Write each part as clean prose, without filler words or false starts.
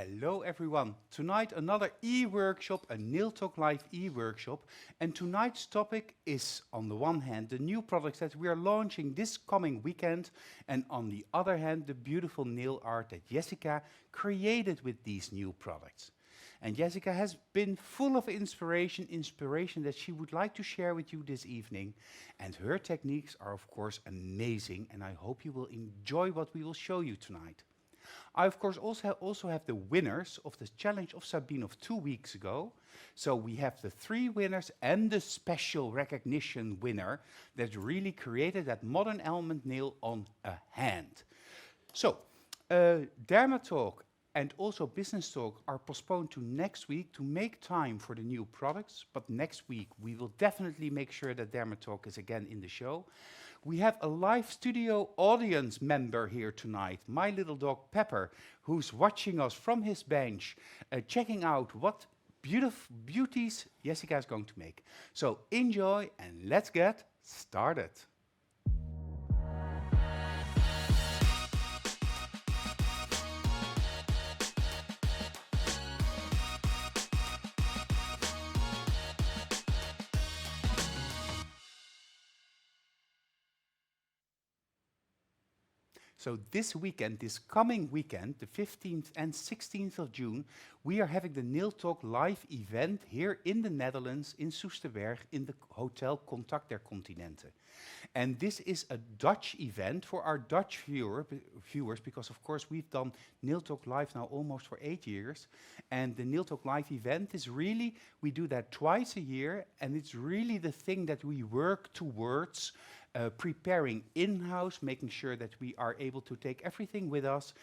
Hello everyone. Tonight another e-workshop, a Nail Talk Live e-workshop. And tonight's topic is on the one hand the new products that we are launching this coming weekend, and on the other hand the beautiful nail art that Jessica created with these new products. And Jessica has been full of inspiration that she would like to share with you this evening. And her techniques are of course amazing, and I hope you will enjoy what we will show you tonight. I, of course, also have the winners of the challenge of Sabine of 2 weeks ago. So we have the 3 winners and the special recognition winner that really created that modern element nail on a hand. So, Dermatalk and also Business Talk are postponed to next week to make time for the new products. But next week we will definitely make sure that Dermatalk is again in the show. We have a live studio audience member here tonight, my little dog Pepper, who's watching us from his bench, checking out what beauties Jessica is going to make. So enjoy and let's get started. So this weekend, this coming weekend, the 15th and 16th of June, we are having the Nail Talk live event here in the Netherlands, in Soesterberg, in the Hotel Contact der Continenten. And this is a Dutch event for our Dutch viewers, because of course we've done Nail Talk Live now almost for 8 years. And the Nail Talk Live event is really, we do that twice a year, and it's really the thing that we work towards, preparing in-house, making sure that we are able to take everything with us,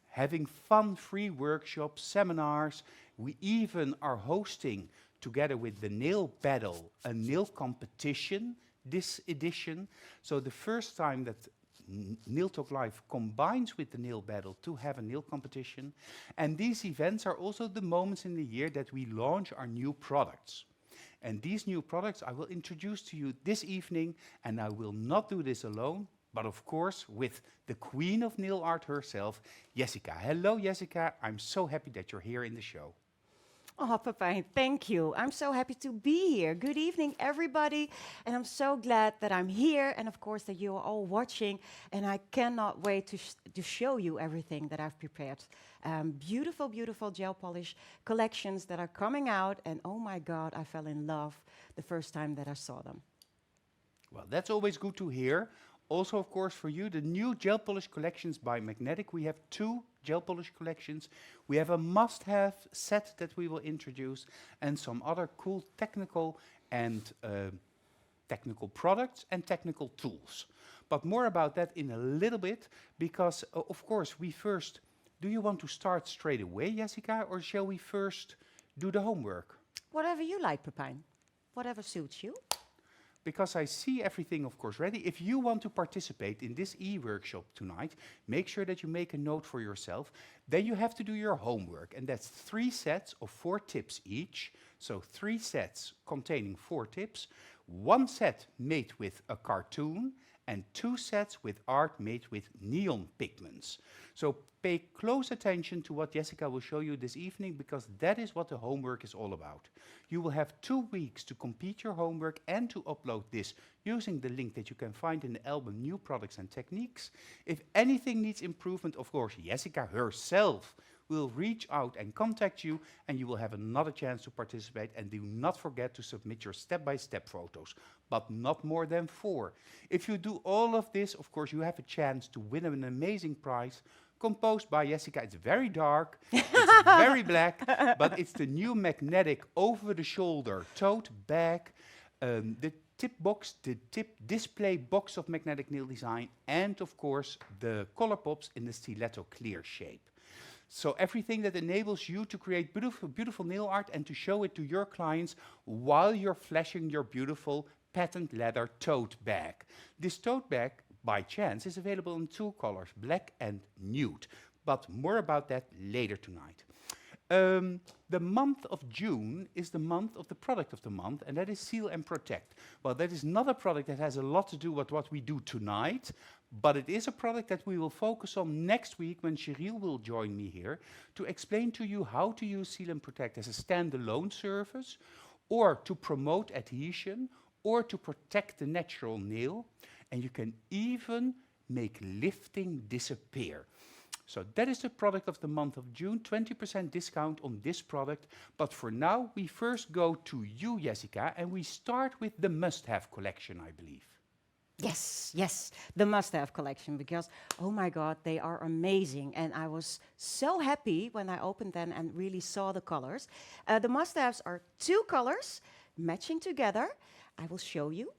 having fun, free workshops, seminars. We even are hosting, together with the Nail Battle, a nail competition this edition. So the first time that Nail Talk Live combines with the Nail Battle to have a nail competition. And these events are also the moments in the year that we launch our new products. And these new products I will introduce to you this evening, and I will not do this alone, but of course with the queen of nail art herself, Jessica. Hello Jessica, I'm so happy that you're here in the show. Oh, Pepijn, thank you. I'm so happy to be here. Good evening, everybody. And I'm so glad that I'm here and, of course, that you are all watching. And I cannot wait to show you everything that I've prepared. Beautiful, beautiful gel polish collections that are coming out. And, oh, my God, I fell in love the first time that I saw them. Well, that's always good to hear. Also, of course, for you, the new gel polish collections by Magnetic. We have 2 gel polish collections. We have a must-have set that we will introduce, and some other cool technical products and technical tools. But more about that in a little bit, because of course we first. Do you want to start straight away, Jessica, or shall we first do the homework? Whatever you like, Pepijn. Whatever suits you. Because I see everything, of course, ready. If you want to participate in this e-workshop tonight, make sure that you make a note for yourself. Then you have to do your homework, and that's 3 sets of 4 tips each. So 3 sets containing 4 tips, 1 set made with a cartoon, and 2 sets with art made with neon pigments. So pay close attention to what Jessica will show you this evening, because that is what the homework is all about. You will have 2 weeks to complete your homework and to upload this using the link that you can find in the album New Products and Techniques. If anything needs improvement, of course, Jessica herself will reach out and contact you, and you will have another chance to participate. And do not forget to submit your step-by-step photos, but not more than 4. If you do all of this, of course, you have a chance to win an amazing prize composed by Jessica. It's very dark, it's very black, but it's the new Magnetic over-the-shoulder tote bag, the tip box, the tip display box of Magnetic Nail Design, and of course the color pops in the stiletto clear shape. So everything that enables you to create beautiful, beautiful nail art and to show it to your clients while you're flashing your beautiful patent leather tote bag. This tote bag, by chance, is available in 2 colors, black and nude. But more about that later tonight. The month of June is the month of the product of the month, and that is Seal and Protect. Well, that is not a product that has a lot to do with what we do tonight, But it is a product that we will focus on next week when Cheryl will join me here to explain to you how to use Seal and Protect as a standalone service, or to promote adhesion, or to protect the natural nail. And you can even make lifting disappear. So that is the product of the month of June, 20% discount on this product. But for now, we first go to you, Jessica, and we start with the must-have collection, I believe. Yes, yes, the must-have collection, because oh my God, they are amazing, and I was so happy when I opened them and really saw the colors. The must-haves are 2 colors matching together. I will show you.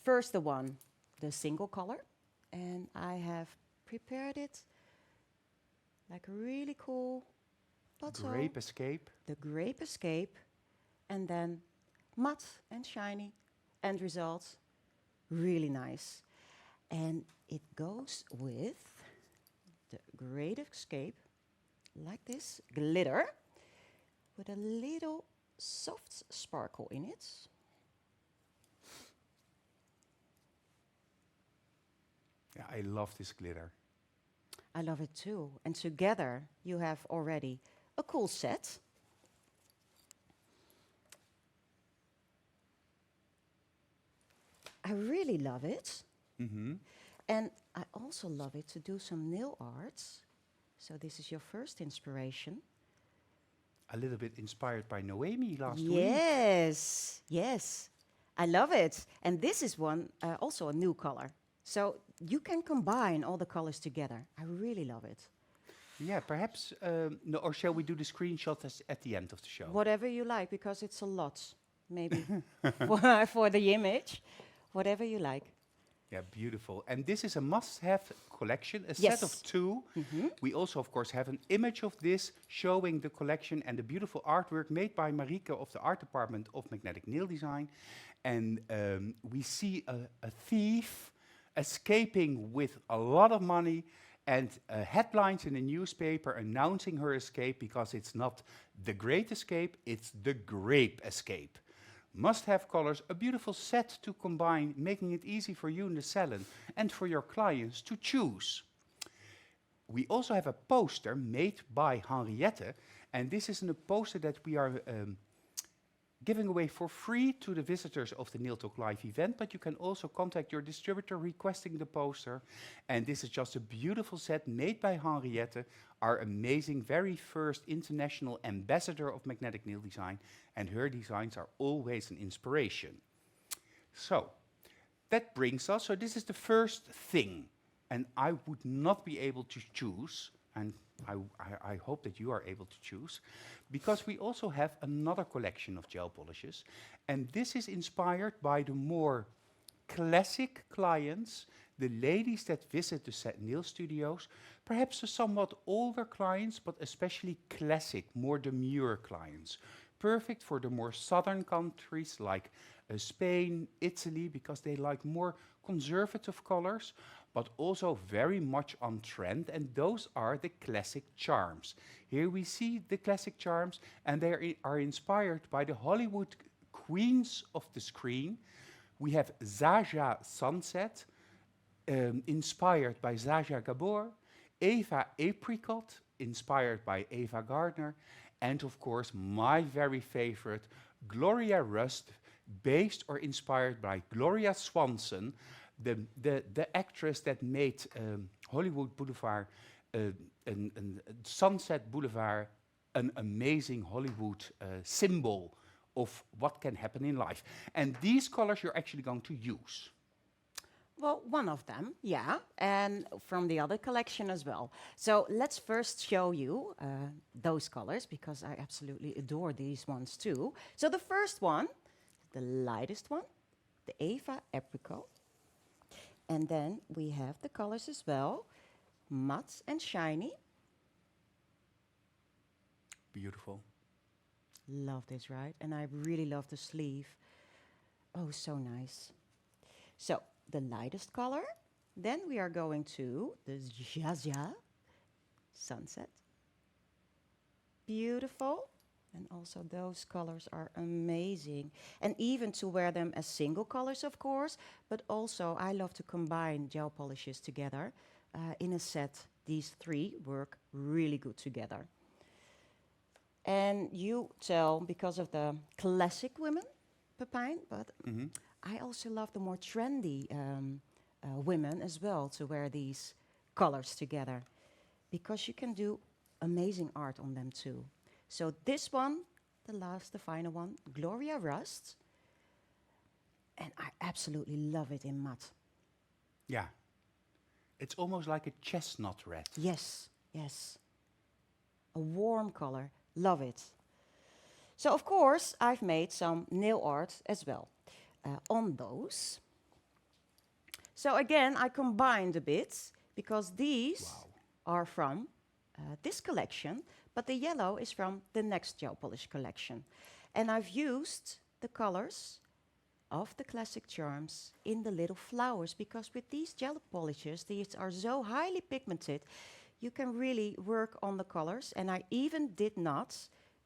First, the single color, and I have prepared it like a really cool bottle. Grape Escape. The Grape Escape, and then matte and shiny end results. Really nice. And it goes with the Great Escape, like this, glitter, with a little soft sparkle in it. Yeah, I love this glitter. I love it too. And together you have already a cool set. I really love it. Mm-hmm. And I also love it to do some nail arts. So this is your first inspiration. A little bit inspired by Noemi last week. Yes, yes. I love it. And this is one, also a new color. So you can combine all the colors together. I really love it. Yeah, perhaps, no, or shall we do the screenshots at the end of the show? Whatever you like, because it's a lot, maybe, for the image. Whatever you like. Yeah, beautiful. And this is a must-have collection, a set of Yes. 2. We also, of course, have an image of this showing the collection and the beautiful artwork made by Marike of the art department of Magnetic Nail Design. And we see a thief escaping with a lot of money, and headlines in the newspaper announcing her escape, because it's not the Great Escape, it's the Grape Escape. Must-have colors, a beautiful set to combine, making it easy for you in the salon and for your clients to choose. We also have a poster made by Henriette, and this is a poster that we are giving away for free to the visitors of the Nail Talk Live event, but you can also contact your distributor requesting the poster. And this is just a beautiful set made by Henriette, our amazing very first international ambassador of magnetic nail design, and her designs are always an inspiration. So that brings us, so this is the first thing, and I would not be able to choose, and I hope that you are able to choose, because we also have another collection of gel polishes, and this is inspired by the more classic clients, the ladies that visit the set nail studios, perhaps the somewhat older clients, but especially classic, more demure clients. Perfect for the more southern countries like Spain, Italy, because they like more conservative colors, but also very much on trend, and those are the classic charms. Here we see the classic charms, and they are inspired by the Hollywood queens of the screen. We have Zaja Sunset, inspired by Zaja Gabor, Eva Apricot, inspired by Eva Gardner, and of course my very favorite, Gloria Rust, based or inspired by Gloria Swanson, the actress that made Hollywood Boulevard, Sunset Boulevard, an amazing Hollywood symbol of what can happen in life. And these colors you're actually going to use. Well, one of them, yeah, and from the other collection as well. So let's first show you those colors, because I absolutely adore these ones too. So the first one, the lightest one, the Eva Apricot. And then we have the colors as well, matte and shiny. Beautiful. Love this, right? And I really love the sleeve. Oh, so nice. So the lightest color. Then we are going to the Zaja Sunset. Beautiful. And also those colors are amazing. And even to wear them as single colors, of course, but also I love to combine gel polishes together in a set. These three work really good together. And you tell because of the classic women, Pepijn, but I also love the more trendy women as well to wear these colors together because you can do amazing art on them too. So this one, the final one, Gloria Rust, and I absolutely love it in matte. Yeah. It's almost like a chestnut red. Yes, yes. A warm color, love it. So of course, I've made some nail art as well on those. So again, I combined a bit because these are from this collection, but the yellow is from the next gel polish collection. And I've used the colors of the classic charms in the little flowers because with these gel polishes, these are so highly pigmented, you can really work on the colors. And I even did not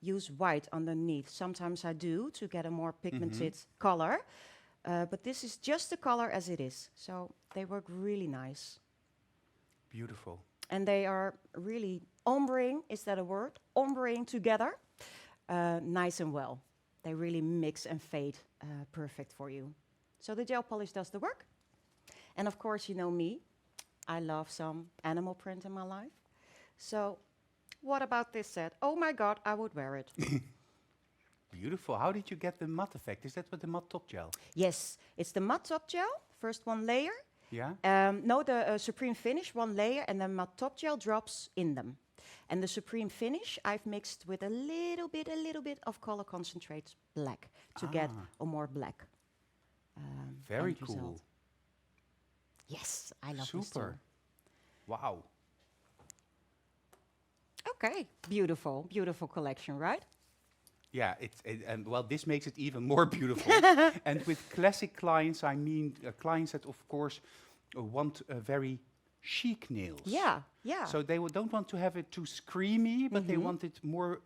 use white underneath. Sometimes I do to get a more pigmented color, but this is just the color as it is. So they work really nice. Beautiful. And they are really ombreing, is that a word? Ombreing together, nice and well. They really mix and fade perfect for you. So the gel polish does the work. And of course, you know me, I love some animal print in my life. So what about this set? Oh my God, I would wear it. Beautiful. How did you get the matte effect? Is that with the matte top gel? Yes, it's the matte top gel, first one layer. Yeah? No, the Supreme Finish, one layer, and then matte top gel drops in them. And the Supreme Finish, I've mixed with a little bit of color concentrate black to get a more black. Very end cool. result. Yes, I love this too. Super. Wow. Okay, beautiful, beautiful collection, right? Yeah, and well, this makes it even more beautiful. And with classic clients, I mean clients that, of course, want very chic nails. Yeah, yeah. So they don't want to have it too screamy, but they want it more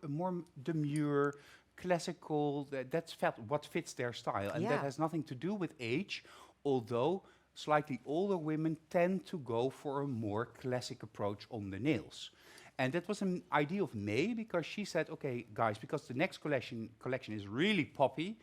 demure, classical. That's what fits their style, and that Yeah. has nothing to do with age. Although slightly older women tend to go for a more classic approach on the nails. And that was an idea of May because she said, okay, guys, because the next collection is really poppy.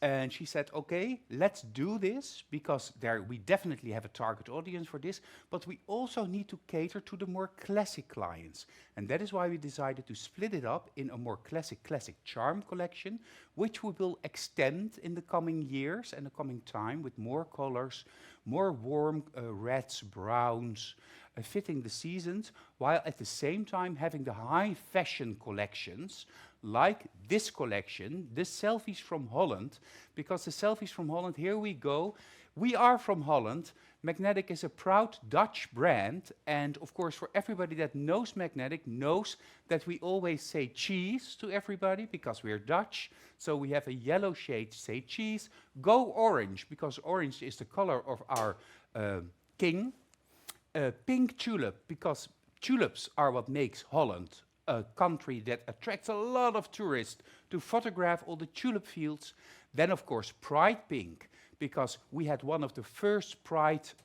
And she said, okay, let's do this because we definitely have a target audience for this, but we also need to cater to the more classic clients. And that is why we decided to split it up in a more classic charm collection, which we will extend in the coming years and the coming time with more colors, more warm reds, browns, fitting the seasons, while at the same time having the high fashion collections like this collection, the Selfies from Holland, because the Selfies from Holland, here we go. We are from Holland. Magnetic is a proud Dutch brand, and of course for everybody that knows Magnetic knows that we always say cheese to everybody because we're Dutch. So we have a yellow shade, say cheese. Go orange, because orange is the color of our king. Pink tulip, because tulips are what makes Holland a country that attracts a lot of tourists to photograph all the tulip fields. Then, of course, Pride Pink, because we had one of the first Prides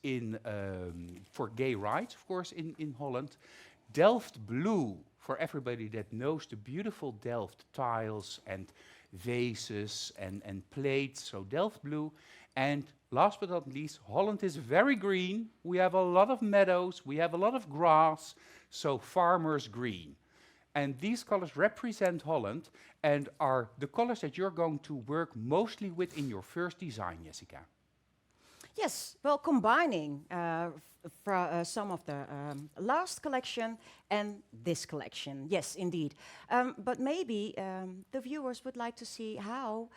in for gay rights, of course, in Holland. Delft Blue, for everybody that knows the beautiful Delft tiles and vases and plates, so Delft Blue. And last but not least, Holland is very green. We have a lot of meadows, we have a lot of grass, so farmers green. And these colors represent Holland and are the colors that you're going to work mostly with in your first design, Jessica. Yes, well, combining some of the last collection and this collection. Yes, indeed. But maybe the viewers would like to see how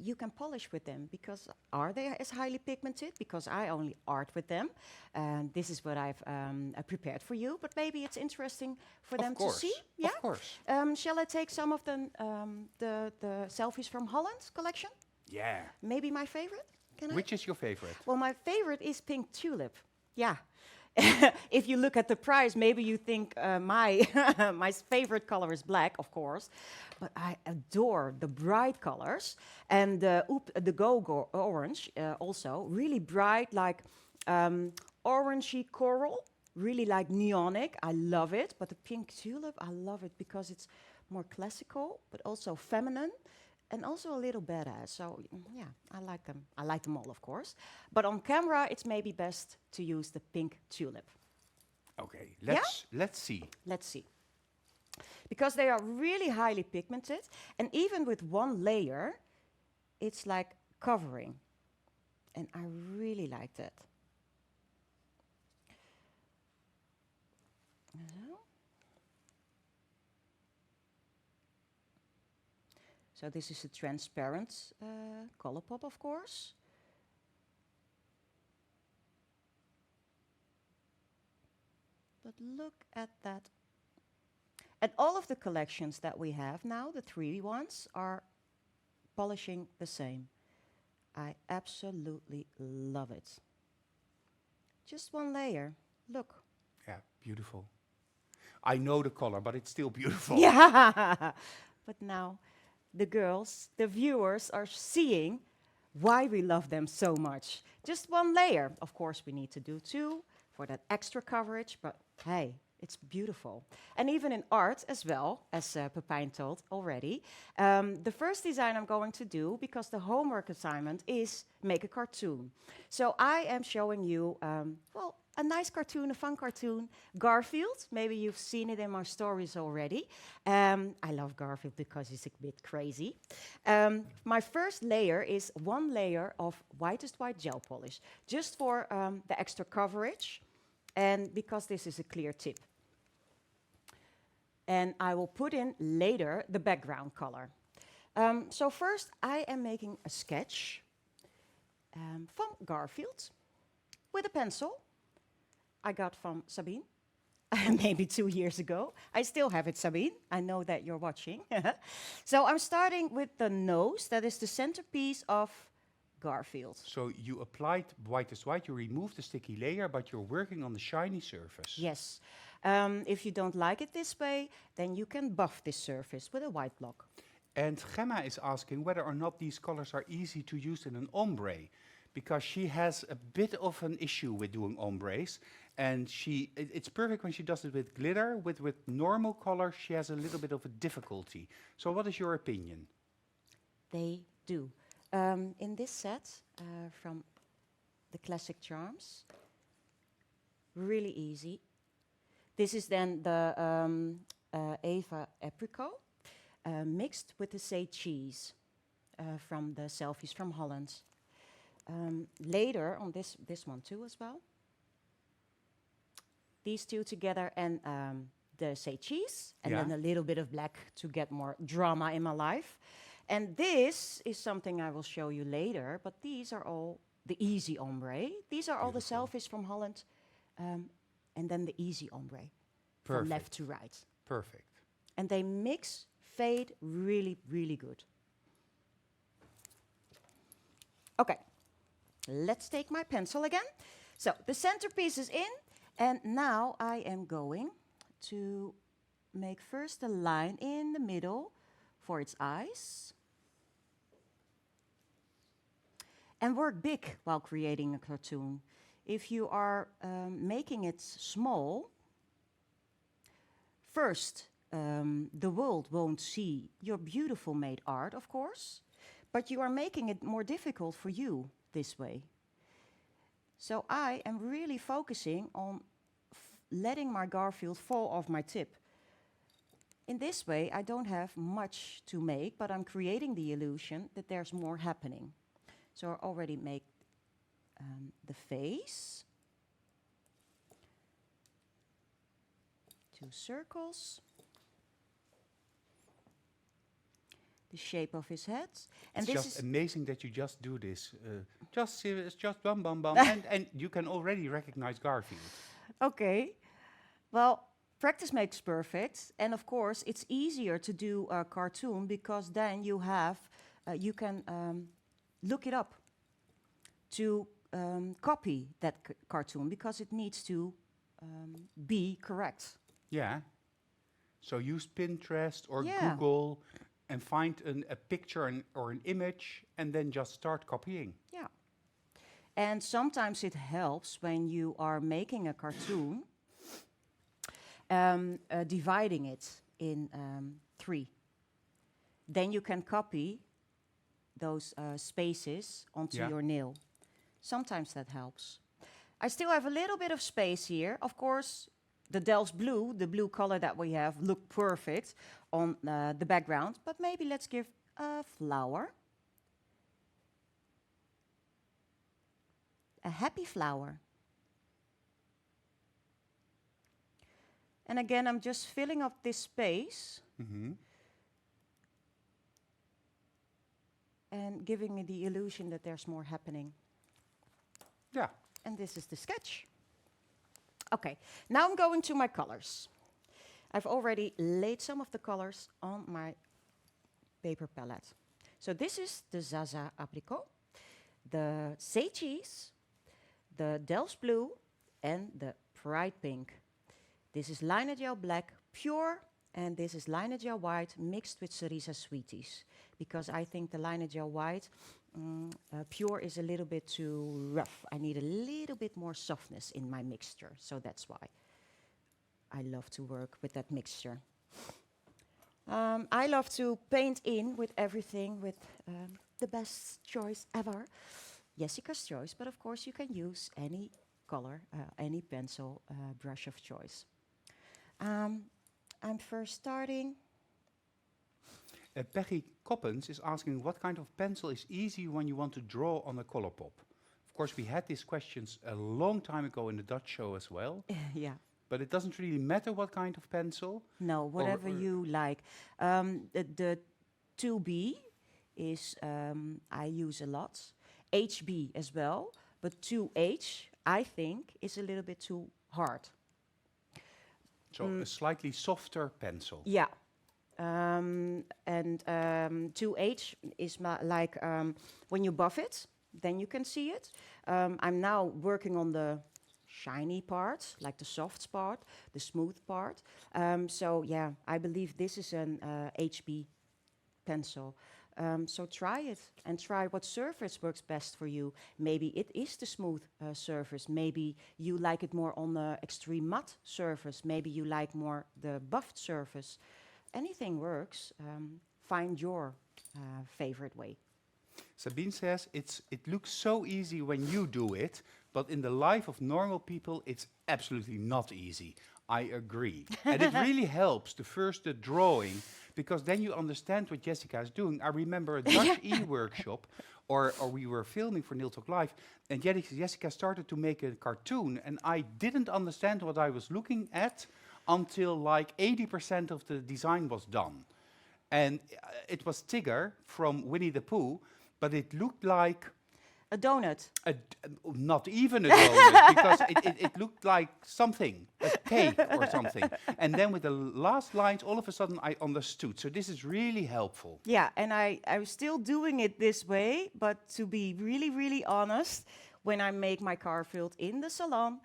you can polish with them, because are they as highly pigmented? Because I only art with them, and this is what I've prepared for you. But maybe it's interesting for them to see. Yeah, of course. Shall I take some of the Selfies from Holland collection? Yeah. Maybe my favorite. Can I? Which is your favorite? Well, my favorite is Pink Tulip. Yeah, if you look at the price, maybe you think my my favorite color is black, of course, but I adore the bright colors and the go-go orange also really bright, like orangey coral, really like neonic. I love it. But the pink tulip, I love it because it's more classical, but also feminine. And also a little badass. So yeah, I like them. I like them all, of course. But on camera, it's maybe best to use the pink tulip. Okay, Yeah? let's see. Let's see. Because they are really highly pigmented, and even with one layer, it's like covering. And I really like that. So this is a transparent Colourpop, of course. But look at that. And all of the collections that we have now, the 3 ones, are polishing the same. I absolutely love it. Just one layer. Look. Yeah, beautiful. I know the color, but it's still beautiful. Yeah. But now the girls, the viewers are seeing why we love them so much. Just one layer. Of course, we need to do 2 for that extra coverage, but hey, it's beautiful. And even in art as well, as Pepijn told already. The first design I'm going to do, because the homework assignment is make a cartoon. So I am showing you, well, a nice cartoon, a fun cartoon, Garfield. Maybe you've seen it in my stories already. I love Garfield because he's a bit crazy. My first layer is 1 layer of whitest white gel polish, just for the extra coverage, and because this is a clear tip. And I will put in later the background color. So first I am making a sketch from Garfield with a pencil I got from Sabine, maybe 2 years ago. I still have it, Sabine. I know that you're watching. So I'm starting with the nose, that is the centerpiece of Garfield. So you applied white as white, you removed the sticky layer, but you're working on the shiny surface. Yes. If you don't like it this way, then you can buff this surface with a white block. And Gemma is asking whether or not these colors are easy to use in an ombre, because she has a bit of an issue with doing ombres, and it's perfect when she does it with glitter. With normal color, she has a little bit of a difficulty. So what is your opinion? They do. In this set from the Classic Charms, really easy. This is then the Eva Apricot mixed with the Say cheese from the Selfies from Holland. Later on this one too as well. These 2 together and the Say cheese, and then a little bit of black to get more drama in my life. And this is something I will show you later, but these are all the easy ombre. These are all the Selfies from Holland, and then the easy ombre. From left to right. Perfect. And they mix, fade really, really good. Okay, let's take my pencil again. So the centerpiece is in, and now I am going to make first a line in the middle for its eyes. And work big while creating a cartoon. If you are making it small, first, the world won't see your beautiful made art, of course, but you are making it more difficult for you this way. So I am really focusing on letting my Garfield fall off my tip. In this way, I don't have much to make, but I'm creating the illusion that there's more happening. So I already make the face. 2 circles. The shape of his head. And It's this just is amazing that you just do this. It's just bum, bum, bum. and you can already recognize Garfield. okay. Well, practice makes perfect. And of course, it's easier to do a cartoon because then you have, you can look it up to copy that cartoon because it needs to be correct. Yeah. So use Pinterest or Yeah. Google and find a picture or an image and then just start copying. Yeah. And sometimes it helps when you are making a cartoon, dividing it in three. Then you can copy those spaces onto Yeah. your nail. Sometimes that helps. I still have a little bit of space here. Of course, the Delft blue, the blue color that we have, look perfect on the background. But maybe let's give a flower. A happy flower. And again, I'm just filling up this space Mm-hmm. and giving me the illusion that there's more happening. Yeah. And this is the sketch. Okay, now I'm going to my colors. I've already laid some of the colors on my paper palette. So this is the Zaza Apricot, the Say Cheese, the Delft Blue, and the Pride Pink. This is Liner Gel Black Pure, and this is Liner Gel White mixed with Cerisa Sweeties, because I think the Liner Gel White Pure is a little bit too rough. I need a little bit more softness in my mixture, so that's why I love to work with that mixture. I love to paint in with everything with the best choice ever, Jessica's choice, but of course you can use any color, any pencil brush of choice. I'm first starting. Peggy Coppens is asking what kind of pencil is easy when you want to draw on a Colourpop. Of course, we had these questions a long time ago in the Dutch show as well, Yeah. but it doesn't really matter what kind of pencil. No, whatever or- you like. The 2B is, I use a lot. HB as well, but 2H, I think, is a little bit too hard. So a slightly softer pencil. Yeah. And 2H is like when you buff it, then you can see it. I'm now working on the shiny part, like the soft part, the smooth part. So yeah, I believe this is an HB pencil. So try it and try what surface works best for you. Maybe it is the smooth surface. Maybe you like it more on the extreme matte surface. Maybe you like more the buffed surface. Anything works. Find your favorite way. Sabine says it looks so easy when you do it, but in the life of normal people, it's absolutely not easy. I agree. And it really helps the drawing, because then you understand what Jessica is doing. I remember a Dutch e-workshop, or we were filming for Neil Talk Live, and Jessica started to make a cartoon, and I didn't understand what I was looking at until like 80% of the design was done. And it was Tigger from Winnie the Pooh, but it looked like A donut. not even a donut, because it looked like something, a cake or something. And then with the last lines, all of a sudden I understood. So this is really helpful. Yeah, and I'm still doing it this way, but to be really, really honest, when I make my car filled in the salon,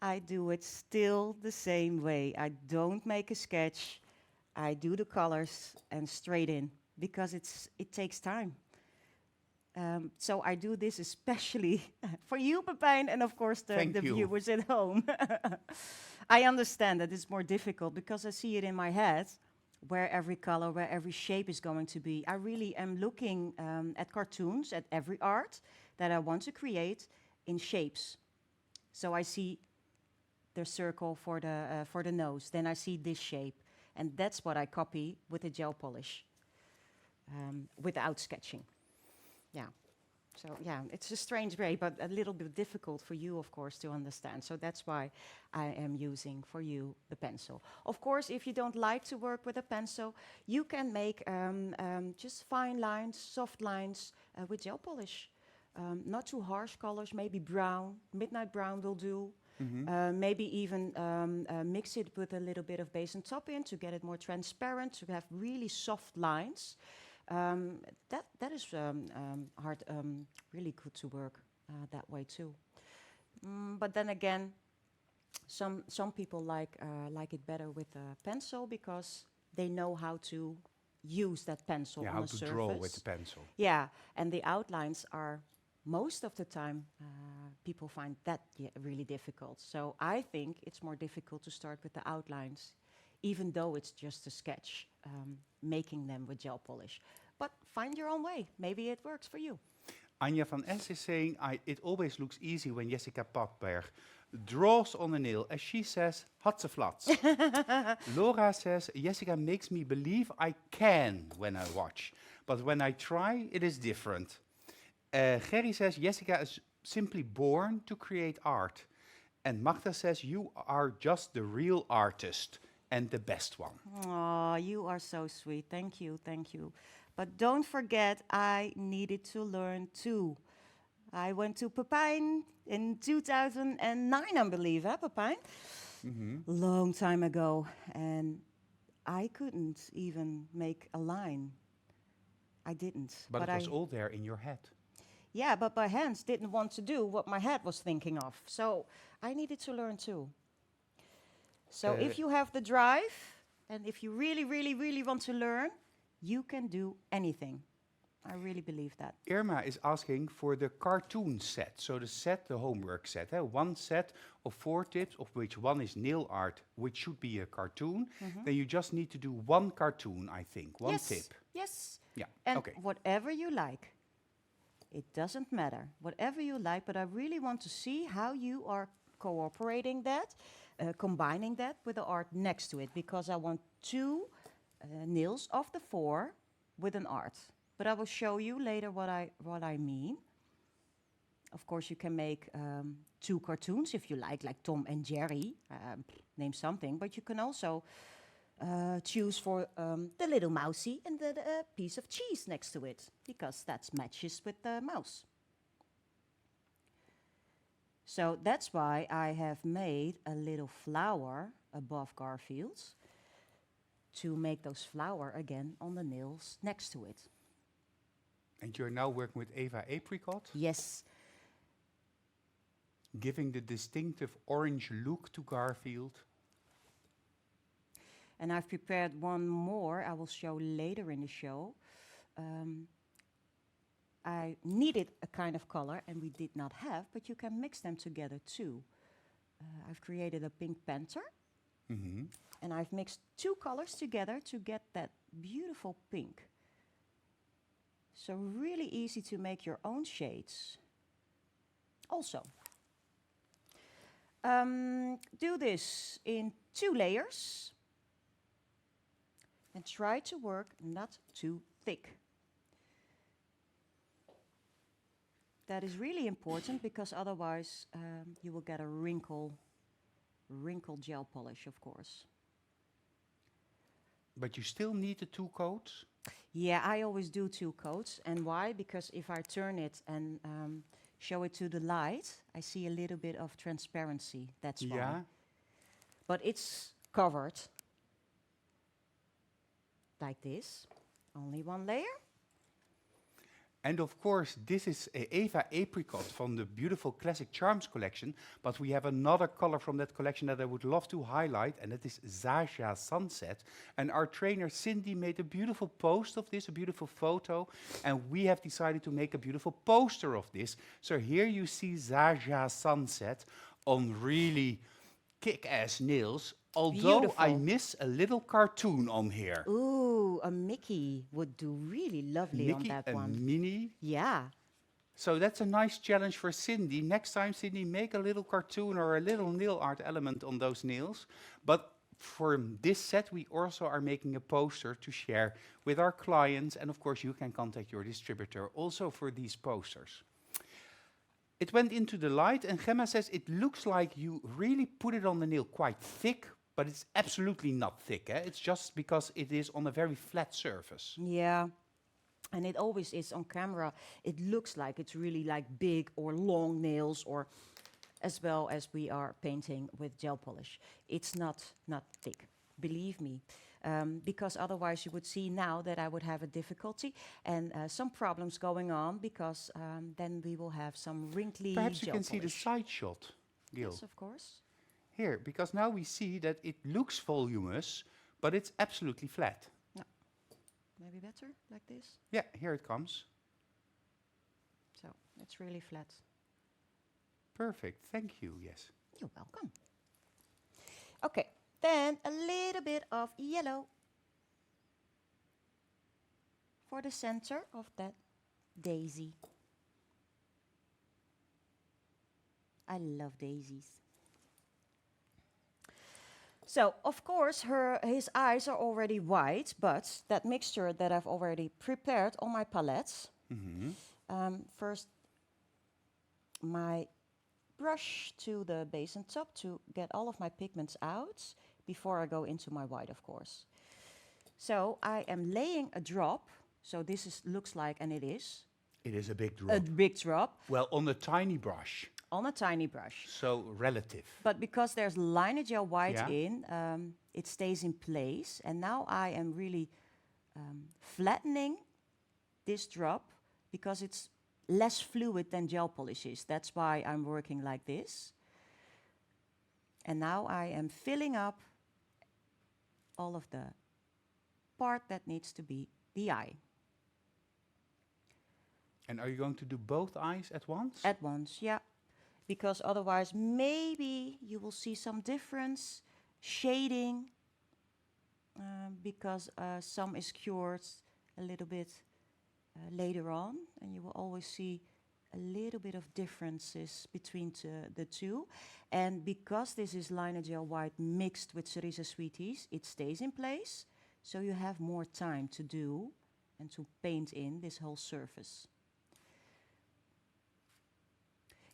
I do it still the same way. I don't make a sketch. I do the colors and straight in, because it takes time. So I do this especially for you, Pepijn, and of course the Thank you. viewers at home. I understand that it's more difficult because I see it in my head where every color, where every shape is going to be. I really am looking at cartoons, at every art that I want to create in shapes. So I see the circle for the nose, then I see this shape, and that's what I copy with a gel polish without sketching. Yeah. So yeah, it's a strange way, but a little bit difficult for you, of course, to understand. So that's why I am using for you the pencil. Of course, if you don't like to work with a pencil, you can make just fine lines, soft lines with gel polish. Not too harsh colors, maybe brown, midnight brown will do. Maybe even mix it with a little bit of base and top in to get it more transparent, to have really soft lines. That is hard, really good to work that way too. But then again, some people like it better with a pencil because they know how to use that pencil Yeah, on how a to surface. draw with the pencil. Yeah, and the outlines are most of the time people find that really difficult. So I think it's more difficult to start with the outlines, even though it's just a sketch, making them with gel polish. But find your own way. Maybe it works for you. Anja van S is saying, it always looks easy when Jessica Pakberg draws on a nail. As she says, hatseflats. Laura says, Jessica makes me believe I can when I watch. But when I try, it is different. Gerry says, Jessica is simply born to create art. And Magda says, you are just the real artist and the best one. Oh, you are so sweet. Thank you, thank you. But don't forget, I needed to learn too. I went to Pepijn in 2009, I believe, Pepijn? Long time ago. And I couldn't even make a line. I didn't. But it was I all there in your head. Yeah, but my hands didn't want to do what my head was thinking of. So I needed to learn too. So if you have the drive, and if you really, really, really want to learn, you can do anything. I really believe that. Irma is asking for the cartoon set. So the set, the homework set. One set of 4 tips, of which one is nail art, which should be a cartoon. Then you just need to do one cartoon, I think, one Yes, tip. yes. Yeah, And okay. whatever you like. It doesn't matter. Whatever you like, but I really want to see how you are cooperating that, combining that with the art next to it, because I want 2 nails of the 4 with an art. But I will show you later what I mean. Of course, you can make 2 cartoons if you like Tom and Jerry, name something. But you can also choose for the little mousie and the piece of cheese next to it, because that matches with the mouse. So that's why I have made a little flower above Garfield's to make those flower again on the nails next to it. And you're now working with Eva Apricot, Yes, giving the distinctive orange look to Garfield. and I've prepared one more I will show later in the show. I needed a kind of color and we did not have, but you can mix them together too. I've created a pink panther and I've mixed 2 colors together to get that beautiful pink. So really easy to make your own shades. Also, do this in 2 layers and try to work not too thick. That is really important because otherwise you will get a wrinkle gel polish, of course. But you still need the 2 coats? Yeah, I always do 2 coats. And why? Because if I turn it and show it to the light, I see a little bit of transparency. That's why. Yeah. But it's covered like this. Only 1 layer. And of course, this is Eva Apricot from the beautiful Classic Charms collection, but we have another color from that collection that I would love to highlight, and that is Zaja Sunset. And our trainer Cindy made a beautiful post of this, a beautiful photo, and we have decided to make a beautiful poster of this. So here you see Zaja Sunset on really kick-ass nails, although I Beautiful. miss a little cartoon on here. Ooh, a Mickey would do really lovely on Mickey that and one. Minnie. Yeah. So that's a nice challenge for Cindy. Next time, Cindy, make a little cartoon or a little nail art element on those nails. But for this set, we also are making a poster to share with our clients. And of course, you can contact your distributor also for these posters. It went into the light, and Gemma says it looks like you really put it on the nail quite thick, but it's absolutely not thick. It's just because it is on a very flat surface. Yeah. And it always is on camera. It looks like it's really like big or long nails, or as well as we are painting with gel polish. It's not thick, believe me. because otherwise you would see now that I would have a difficulty and some problems going on because then we will have some wrinkly Perhaps you gel can see the polish. side shot, Gil. Yes, of course. Here, because now we see that it looks voluminous, but it's absolutely flat. No. Maybe better like this. Yeah, here it comes. So it's really flat. Perfect, thank you, yes. You're welcome. Okay, then a little bit of yellow for the center of that daisy. I love daisies. So, of course, his eyes are already white, but that mixture that I've already prepared on my palettes. First, my brush to the base and top to get all of my pigments out before I go into my white, of course. So I am laying a drop. So this looks like, and it is, It is a big a drop. big drop Well, on a tiny brush, on a tiny brush. so relative. But because there's Liner Gel white Yeah. in, it stays in place. And now I am really flattening this drop because it's less fluid than gel polish is. That's why I'm working like this. And now I am filling up all of the part that needs to be the eye And are you going to do both eyes at once? at once, yeah. Because otherwise maybe you will see some difference, shading, because some is cured a little bit later on, and you will always see a little bit of differences between the two. And because this is Liner Gel white mixed with Cerise Sweeties, it stays in place, so you have more time to do and to paint in this whole surface.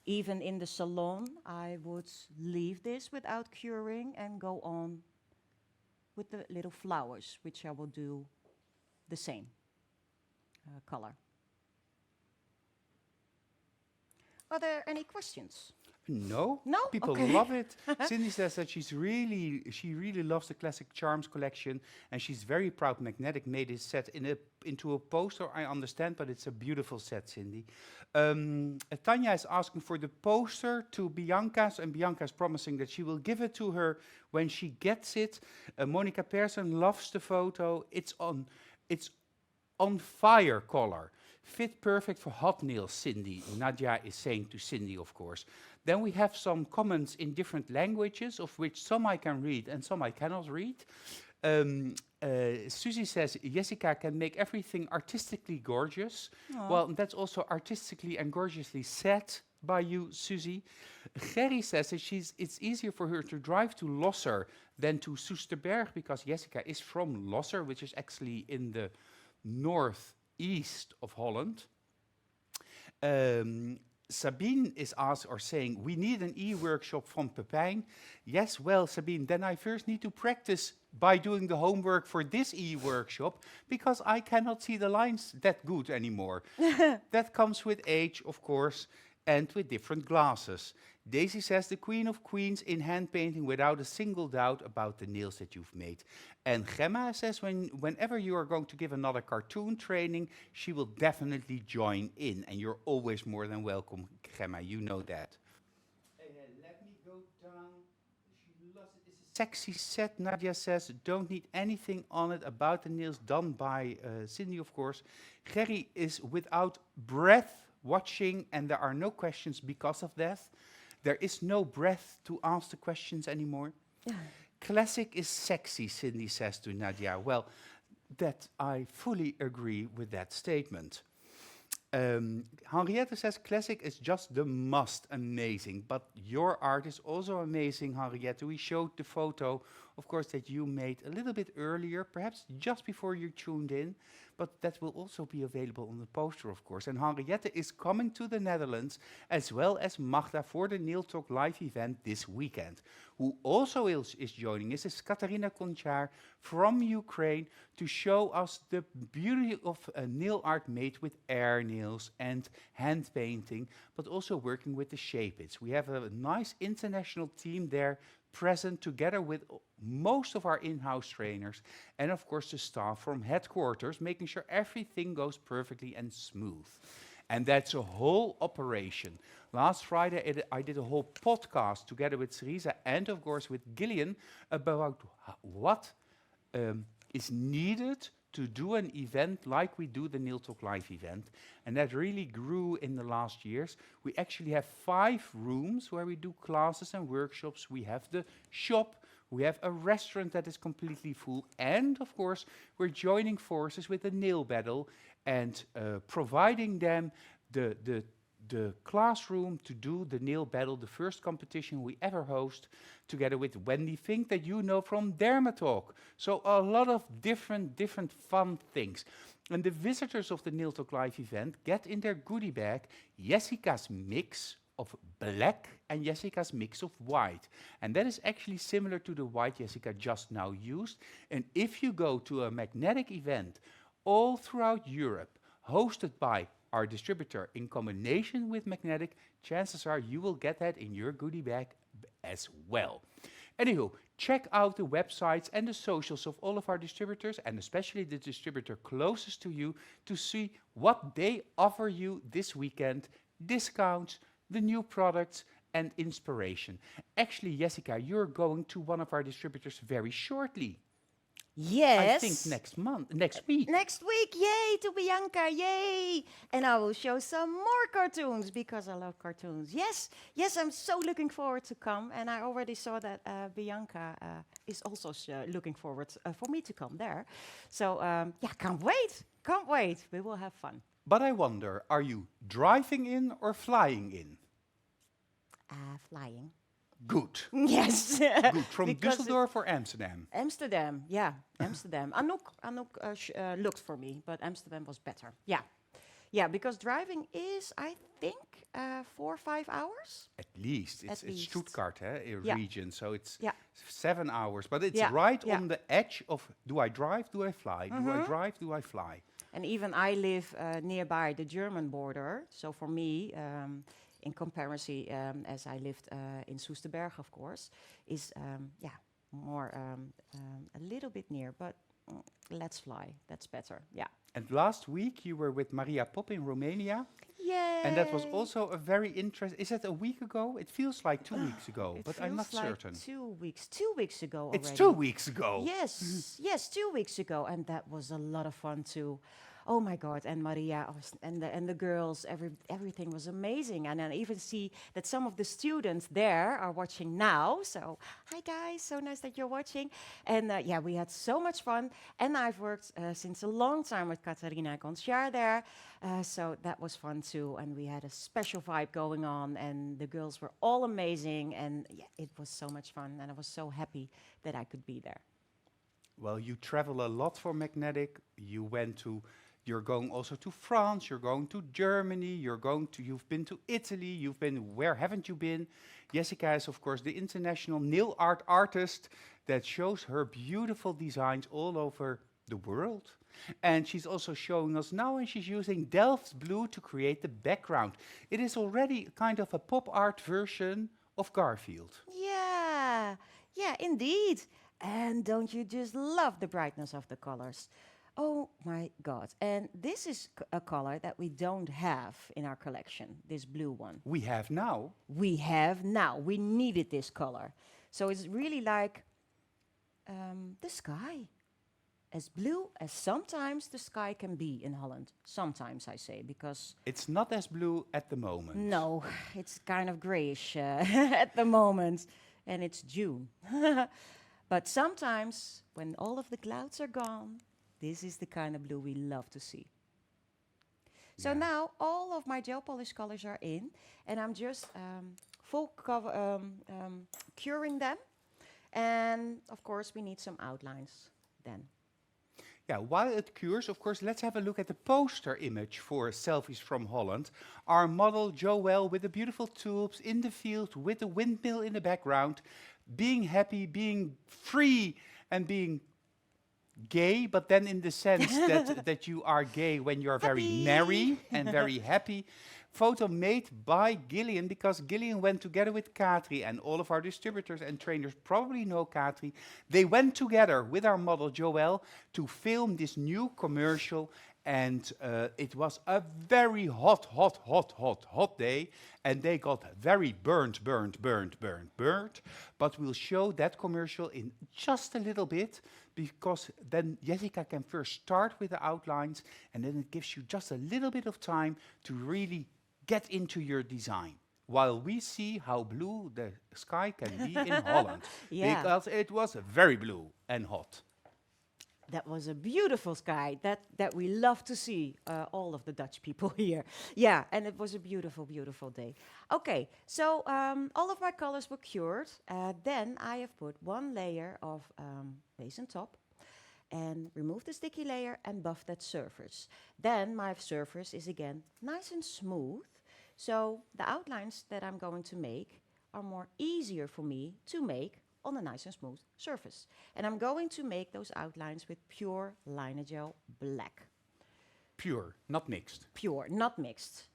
Even in the salon, I would leave this without curing and go on with the little flowers, which I will do the same color. Are there any questions? No. No? People Okay. love it. Cindy says that she really loves the Classic Charms collection, and she's very proud Magnetic made this set into a poster. I understand, but it's a beautiful set, Cindy. Tanya is asking for the poster to Bianca's, and Bianca is promising that she will give it to her when she gets it. Monica Persson loves the photo. It's on fire color. Fit perfect for hot nails, Cindy. Nadia is saying to Cindy, of course. Then we have some comments in different languages, of which some I can read and some I cannot read. Susie says, Jessica can make everything artistically gorgeous. Aw. Well, that's also artistically and gorgeously said by you, Susie. Gerry says that it's easier for her to drive to Losser than to Soesterberg, because Jessica is from Losser, which is actually in the northeast of Holland. Sabine is saying, we need an e-workshop from Pepijn. Yes, well, Sabine, then I first need to practice by doing the homework for this e-workshop, because I cannot see the lines that good anymore. That comes with age, of course, and with different glasses. Daisy says, the Queen of Queens in hand painting without a single doubt about the nails that you've made. And Gemma says, whenever you are going to give another cartoon training, she will definitely join in. And you're always more than welcome, Gemma, you know that. Let me go down. She loves it. It's a sexy set, Nadia says. Don't need anything on it about the nails, done by Cindy, of course. Gerry is without breath watching, and there are no questions because of that. There is no breath to ask the questions anymore. Classic is sexy, Cindy says to Nadia. Well, that I fully agree with that statement. Henriette says, classic is just the must, amazing. But your art is also amazing, Henriette. We showed the photo, of course, that you made a little bit earlier, perhaps just before you tuned in. But that will also be available on the poster, of course. And Henriette is coming to the Netherlands, as well as Magda, for the Nail Talk live event this weekend. Who also is joining us is Katarina Konchar from Ukraine to show us the beauty of nail art made with air nails and hand painting, but also working with the Shape-its. We have a nice international team there present together with most of our in-house trainers and of course the staff from headquarters, making sure everything goes perfectly and smooth. And that's a whole operation. Last Friday, I did a whole podcast together with Cerisa and of course with Gillian about what is needed to do an event like we do the Nail Talk Live event. And that really grew in the last years. We actually have 5 rooms where we do classes and workshops. We have the shop. We have a restaurant that is completely full. And of course, we're joining forces with the Nail Battle and providing them the classroom to do the Nail Battle, the first competition we ever host, together with Wendy Fink that you know from Dermatalk. So a lot of different fun things. And the visitors of the Nail Talk Live event get in their goodie bag Jessica's mix of black and Jessica's mix of white. And that is actually similar to the white Jessica just now used. And if you go to a magnetic event all throughout Europe, hosted by our distributor in combination with Magnetic, chances are you will get that in your goodie bag as well. Anywho, check out the websites and the socials of all of our distributors and especially the distributor closest to you to see what they offer you this weekend, discounts, the new products and inspiration. Actually, Jessica, you're going to one of our distributors very shortly. Yes. I think next week. Next week, yay, to Bianca, yay! And I will show some more cartoons because I love cartoons. Yes, I'm so looking forward to come. And I already saw that Bianca is also looking forward for me to come there. So, yeah, can't wait. We will have fun. But I wonder, are you driving in or flying in? Flying. Good. Yes. Good. From Because Düsseldorf or Amsterdam? Amsterdam, yeah, Amsterdam. Anouk looked for me, but Amsterdam was better. Yeah, because driving is, I think, 4 or 5 hours. At least. It's At least. Stuttgart, a Yeah. region, so it's Yeah. 7 hours. But it's Yeah, right yeah. on the edge of, do I drive, do I fly? Do I drive, do I fly? And even I live nearby the German border. So for me, in comparison, as I lived in Soesterberg, of course, is more a little bit near. But let's fly. That's better. Yeah. And last week you were with Maria Pop in Romania. Yay! And that was also a very interesting. Is that a week ago? It feels like 2 weeks ago, It but I'm not feels like certain. 2 weeks. 2 weeks ago already. It's 2 weeks ago. Yes, 2 weeks ago, and that was a lot of fun too. Oh my God! And Maria and the girls, everything was amazing. And I even see that some of the students there are watching now. So hi guys, so nice that you're watching. And yeah, we had so much fun. And I've worked since a long time with Katarina Gonchar there, so that was fun too. And we had a special vibe going on, and the girls were all amazing. And yeah, it was so much fun, and I was so happy that I could be there. Well, you travel a lot for Magnetic. You're going also to France, you're going to Germany, you've been to Italy, where haven't you been? Jessica is, of course, the international nail art artist that shows her beautiful designs all over the world. And she's also showing us now, and she's using Delft Blue to create the background. It is already kind of a pop art version of Garfield. Yeah, indeed. And don't you just love the brightness of the colors? Oh my God. And this is a color that we don't have in our collection, this blue one. We have now. We have now. We needed this color. So it's really like the sky. As blue as sometimes the sky can be in Holland. Sometimes, I say, because... It's not as blue at the moment. No, it's kind of grayish at the moment. And it's June. But sometimes, when all of the clouds are gone, this is the kind of blue we love to see. So Yeah. now all of my gel polish colors are in, and I'm just curing them. And of course, we need some outlines then. Yeah, while it cures, of course, let's have a look at the poster image for Selfies from Holland. Our model, Joelle, with the beautiful tulips in the field, with the windmill in the background, being happy, being free, and being gay, but then in the sense that you are gay when you're very Happy. merry and very happy. photo made by Gillian, because Gillian went together with Katri, and all of our distributors and trainers probably know Katri. They went together with our model Joelle to film this new commercial, and it was a very hot day, and they got very burnt. But we'll show that commercial in just a little bit, because then Jessica can first start with the outlines, and then it gives you just a little bit of time to really get into your design, while we see how blue the sky can be in Holland. Yeah. Because it was very blue and hot. That was a beautiful sky that we love to see, all of the Dutch people here. Yeah, and it was a beautiful day. Okay, so all of my colors were cured. Then I have put one layer of base and top and removed the sticky layer and buffed that surface. Then my surface is again nice and smooth. So the outlines that I'm going to make are more easier for me to make on a nice and smooth surface. And I'm going to make those outlines with pure Liner-Gel black. Pure, not mixed. Pure, not mixed.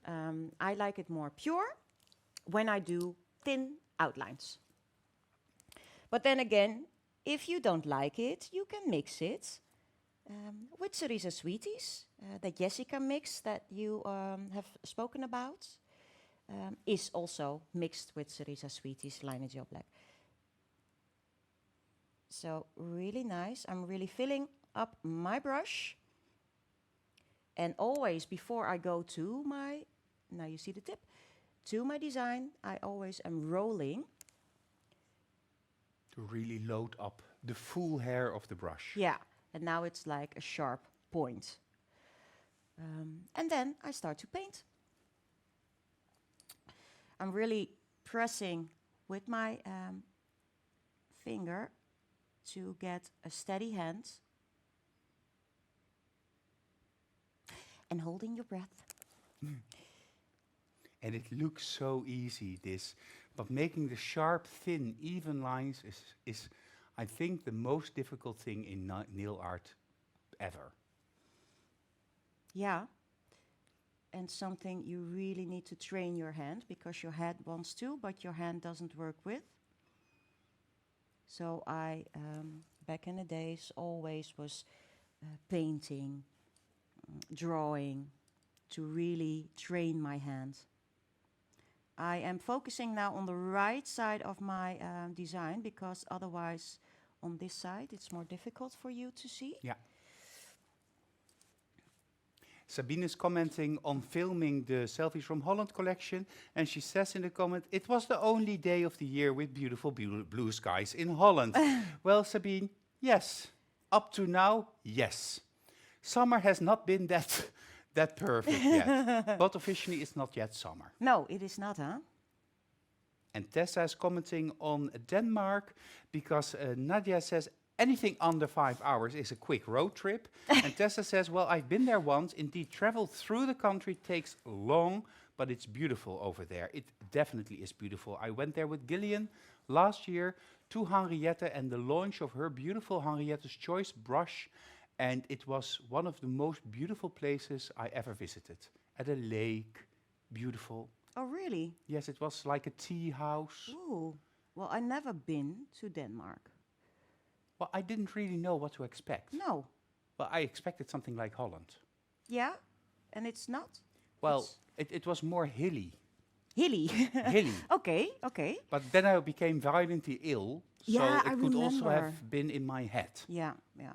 I like it more pure when I do thin outlines. But then again, if you don't like it, you can mix it with Cerisa Sweeties. That Jessica mix that you have spoken about is also mixed with Cerisa Sweeties Liner-Gel black. So really nice. I'm really filling up my brush. And always before I go to my, now you see the tip, to my design, I always am rolling. To really load up the full hair of the brush. Yeah, and now it's like a sharp point. And then I start to paint. I'm really pressing with my finger to get a steady hand and holding your breath. And it looks so easy, this, but making the sharp, thin, even lines is I think, the most difficult thing in nail art ever. Yeah, and something you really need to train your hand, because your head wants to, but your hand doesn't work with. So I, back in the days, always was painting, drawing, to really train my hand. I am focusing now on the right side of my design, because otherwise on this side it's more difficult for you to see. Yeah. Sabine is commenting on filming the Selfies from Holland collection, and she says in the comment, it was the only day of the year with beautiful blue skies in Holland. Well, Sabine, yes. Up to now, yes. Summer has not been that perfect yet, but officially it's not yet summer. No, it is not, huh? And Tessa is commenting on Denmark, because Nadia says, anything under 5 hours is a quick road trip. And Tessa says, well, I've been there once. Indeed, travel through the country takes long, but it's beautiful over there. It definitely is beautiful. I went there with Gillian last year to Henriette and the launch of her beautiful Henriette's Choice brush. And it was one of the most beautiful places I ever visited. At a lake, beautiful. Oh, really? Yes, it was like a tea house. Ooh. Well, I never been to Denmark. Well, I didn't really know what to expect. No. Well, I expected something like Holland. Yeah? And it's not? Well, it was more hilly. Hilly. Hilly. Okay, okay. But then I became violently ill, Yeah, so I it could also remember. have been in my head. Yeah, yeah.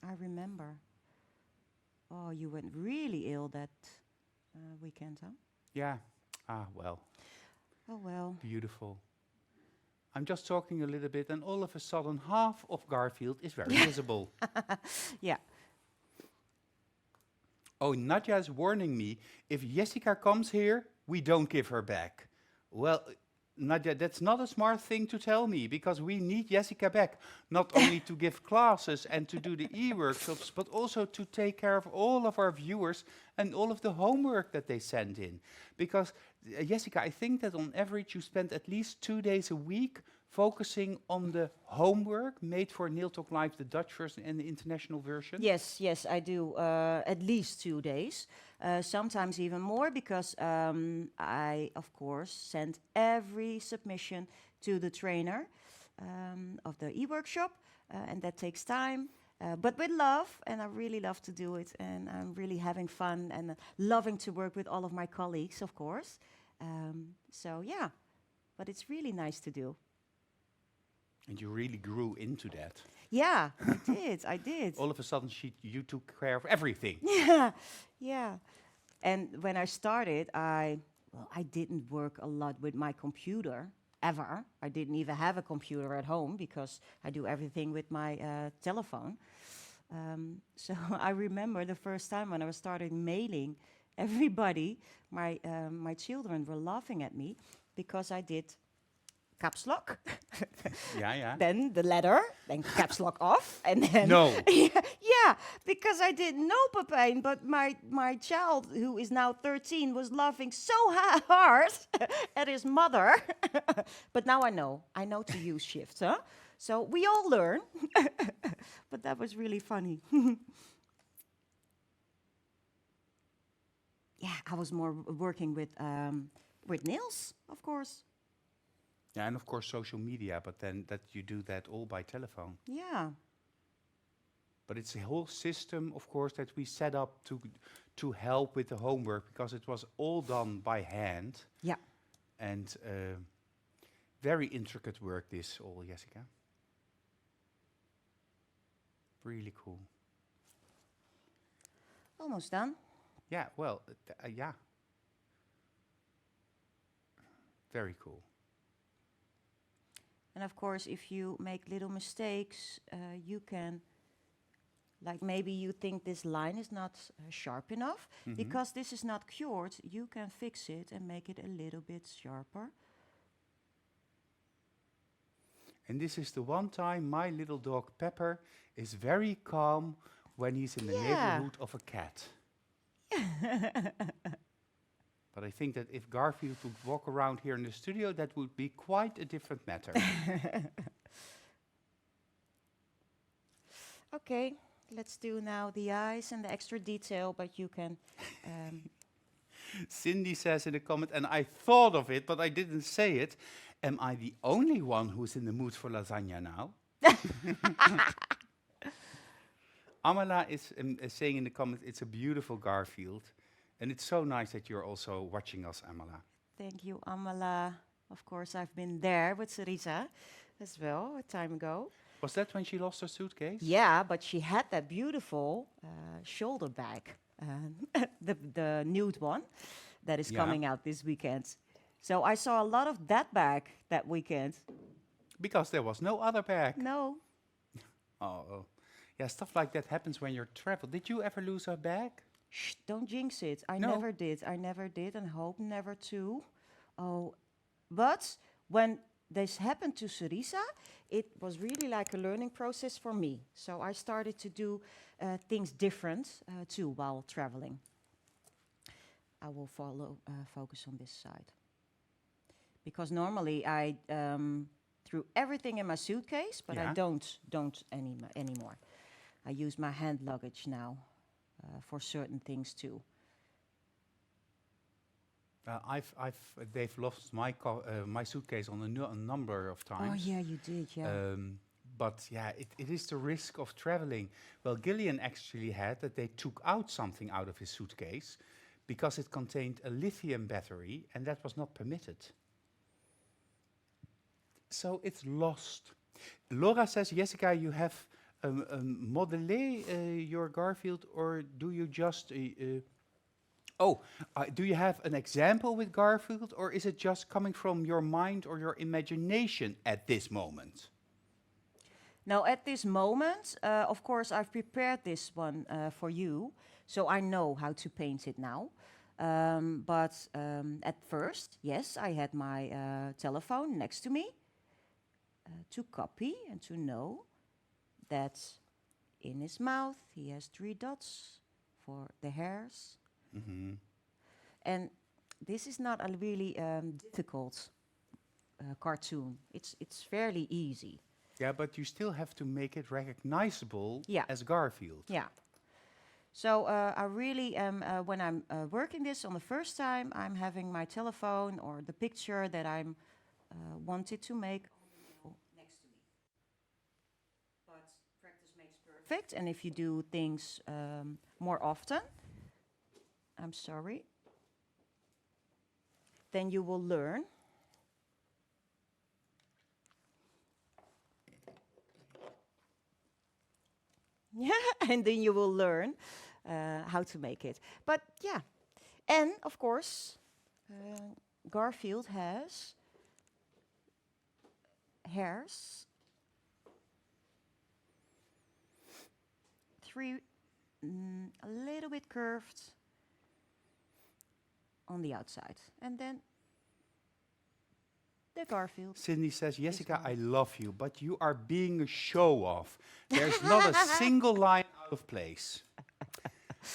I remember. Oh, you went really ill that weekend, huh? Yeah. Ah, well, Oh, well. beautiful. I'm just talking a little bit, and all of a sudden, half of Garfield is very visible. Yeah. Oh, Nadia is warning me, if Jessica comes here, we don't give her back. Well, Nadia, that's not a smart thing to tell me, because we need Jessica back, not only to give classes and to do the e-workshops, but also to take care of all of our viewers and all of the homework that they send in. Because, Jessica, I think that on average you spend at least 2 days a week focusing on the homework made for Nail Talk Live, the Dutch version and the international version? Yes, yes, I do. At least 2 days, sometimes even more, because I, of course, send every submission to the trainer of the e-workshop, and that takes time. But with love, and I really love to do it, and I'm really having fun and loving to work with all of my colleagues, of course. So yeah, but it's really nice to do. And you really grew into that. Yeah, I did. I did. All of a sudden, you took care of everything. Yeah, yeah. And when I started, I didn't work a lot with my computer ever. I didn't even have a computer at home because I do everything with my telephone. So I remember the first time when I was started mailing everybody, my children were laughing at me because I did caps lock, Yeah. then the letter, then caps lock off, and then No. yeah, because I didn't know Pepijn, but my child, who is now 13, was laughing so hard at his mother. But now I know to use shifts, huh? So we all learn. But that was really funny. Yeah, I was more working with nails, of course. Yeah, and of course social media, but then that you do that all by telephone. Yeah. But it's a whole system, of course, that we set up to help with the homework because it was all done by hand. Yeah. And very intricate work, this all, Jessica. Really cool. Almost done. Yeah, well, yeah. Very cool. And of course, if you make little mistakes, you can, like maybe you think this line is not sharp enough. Because this is not cured, you can fix it and make it a little bit sharper. And this is the one time my little dog Pepper is very calm when he's in the Yeah. neighborhood of a cat. But I think that if Garfield would walk around here in the studio, that would be quite a different matter. Okay, let's do now the eyes and the extra detail, but you can... Cindy says in a comment, and I thought of it, but I didn't say it. Am I the only one who's in the mood for lasagna now? Amala is saying in the comments, it's a beautiful Garfield. And it's so nice that you're also watching us, Amala. Thank you, Amala. Of course, I've been there with Sarisa as well a time ago. Was that when she lost her suitcase? Yeah, but she had that beautiful shoulder bag, the nude one that is Yeah. coming out this weekend. So I saw a lot of that bag that weekend. Because there was no other bag. No, Oh. Yeah, stuff like that happens when you're travel. Did you ever lose a bag? shh, don't jinx it. I No. never did. I never did and hope never to. Oh, but when this happened to Sarisa, it was really like a learning process for me. So I started to do things different too while traveling. I will focus on this side. Because normally I threw everything in my suitcase, but Yeah. I don't anymore. I use my hand luggage now for certain things too. They've lost my suitcase on a number of times. Oh yeah, you did, yeah. But yeah, it is the risk of traveling. Well, Gillian actually had that they took out something out of his suitcase because it contained a lithium battery, and that was not permitted. So it's lost. Laura says, Jessica, you have modelé your Garfield, or do you just... do you have an example with Garfield, or is it just coming from your mind or your imagination at this moment? Now, at this moment, of course, I've prepared this one for you, so I know how to paint it now. But at first, yes, I had my telephone next to me to copy and to know that in his mouth he has 3 dots for the hairs. And this is not a really difficult cartoon. It's fairly easy. Yeah, but you still have to make it recognizable Yeah. as Garfield. Yeah. So I really am, when I'm working this on the first time, I'm having my telephone or the picture that I'm wanted to make next to me. But practice makes perfect, and if you do things more often, I'm sorry, then you will learn. Yeah, and then you will learn how to make it. But yeah, and of course, Garfield has hairs, three, a little bit curved on the outside, and then the Garfield. Cindy says, Jessica, one. I love you, but you are being a show-off. There's not a single line out of place.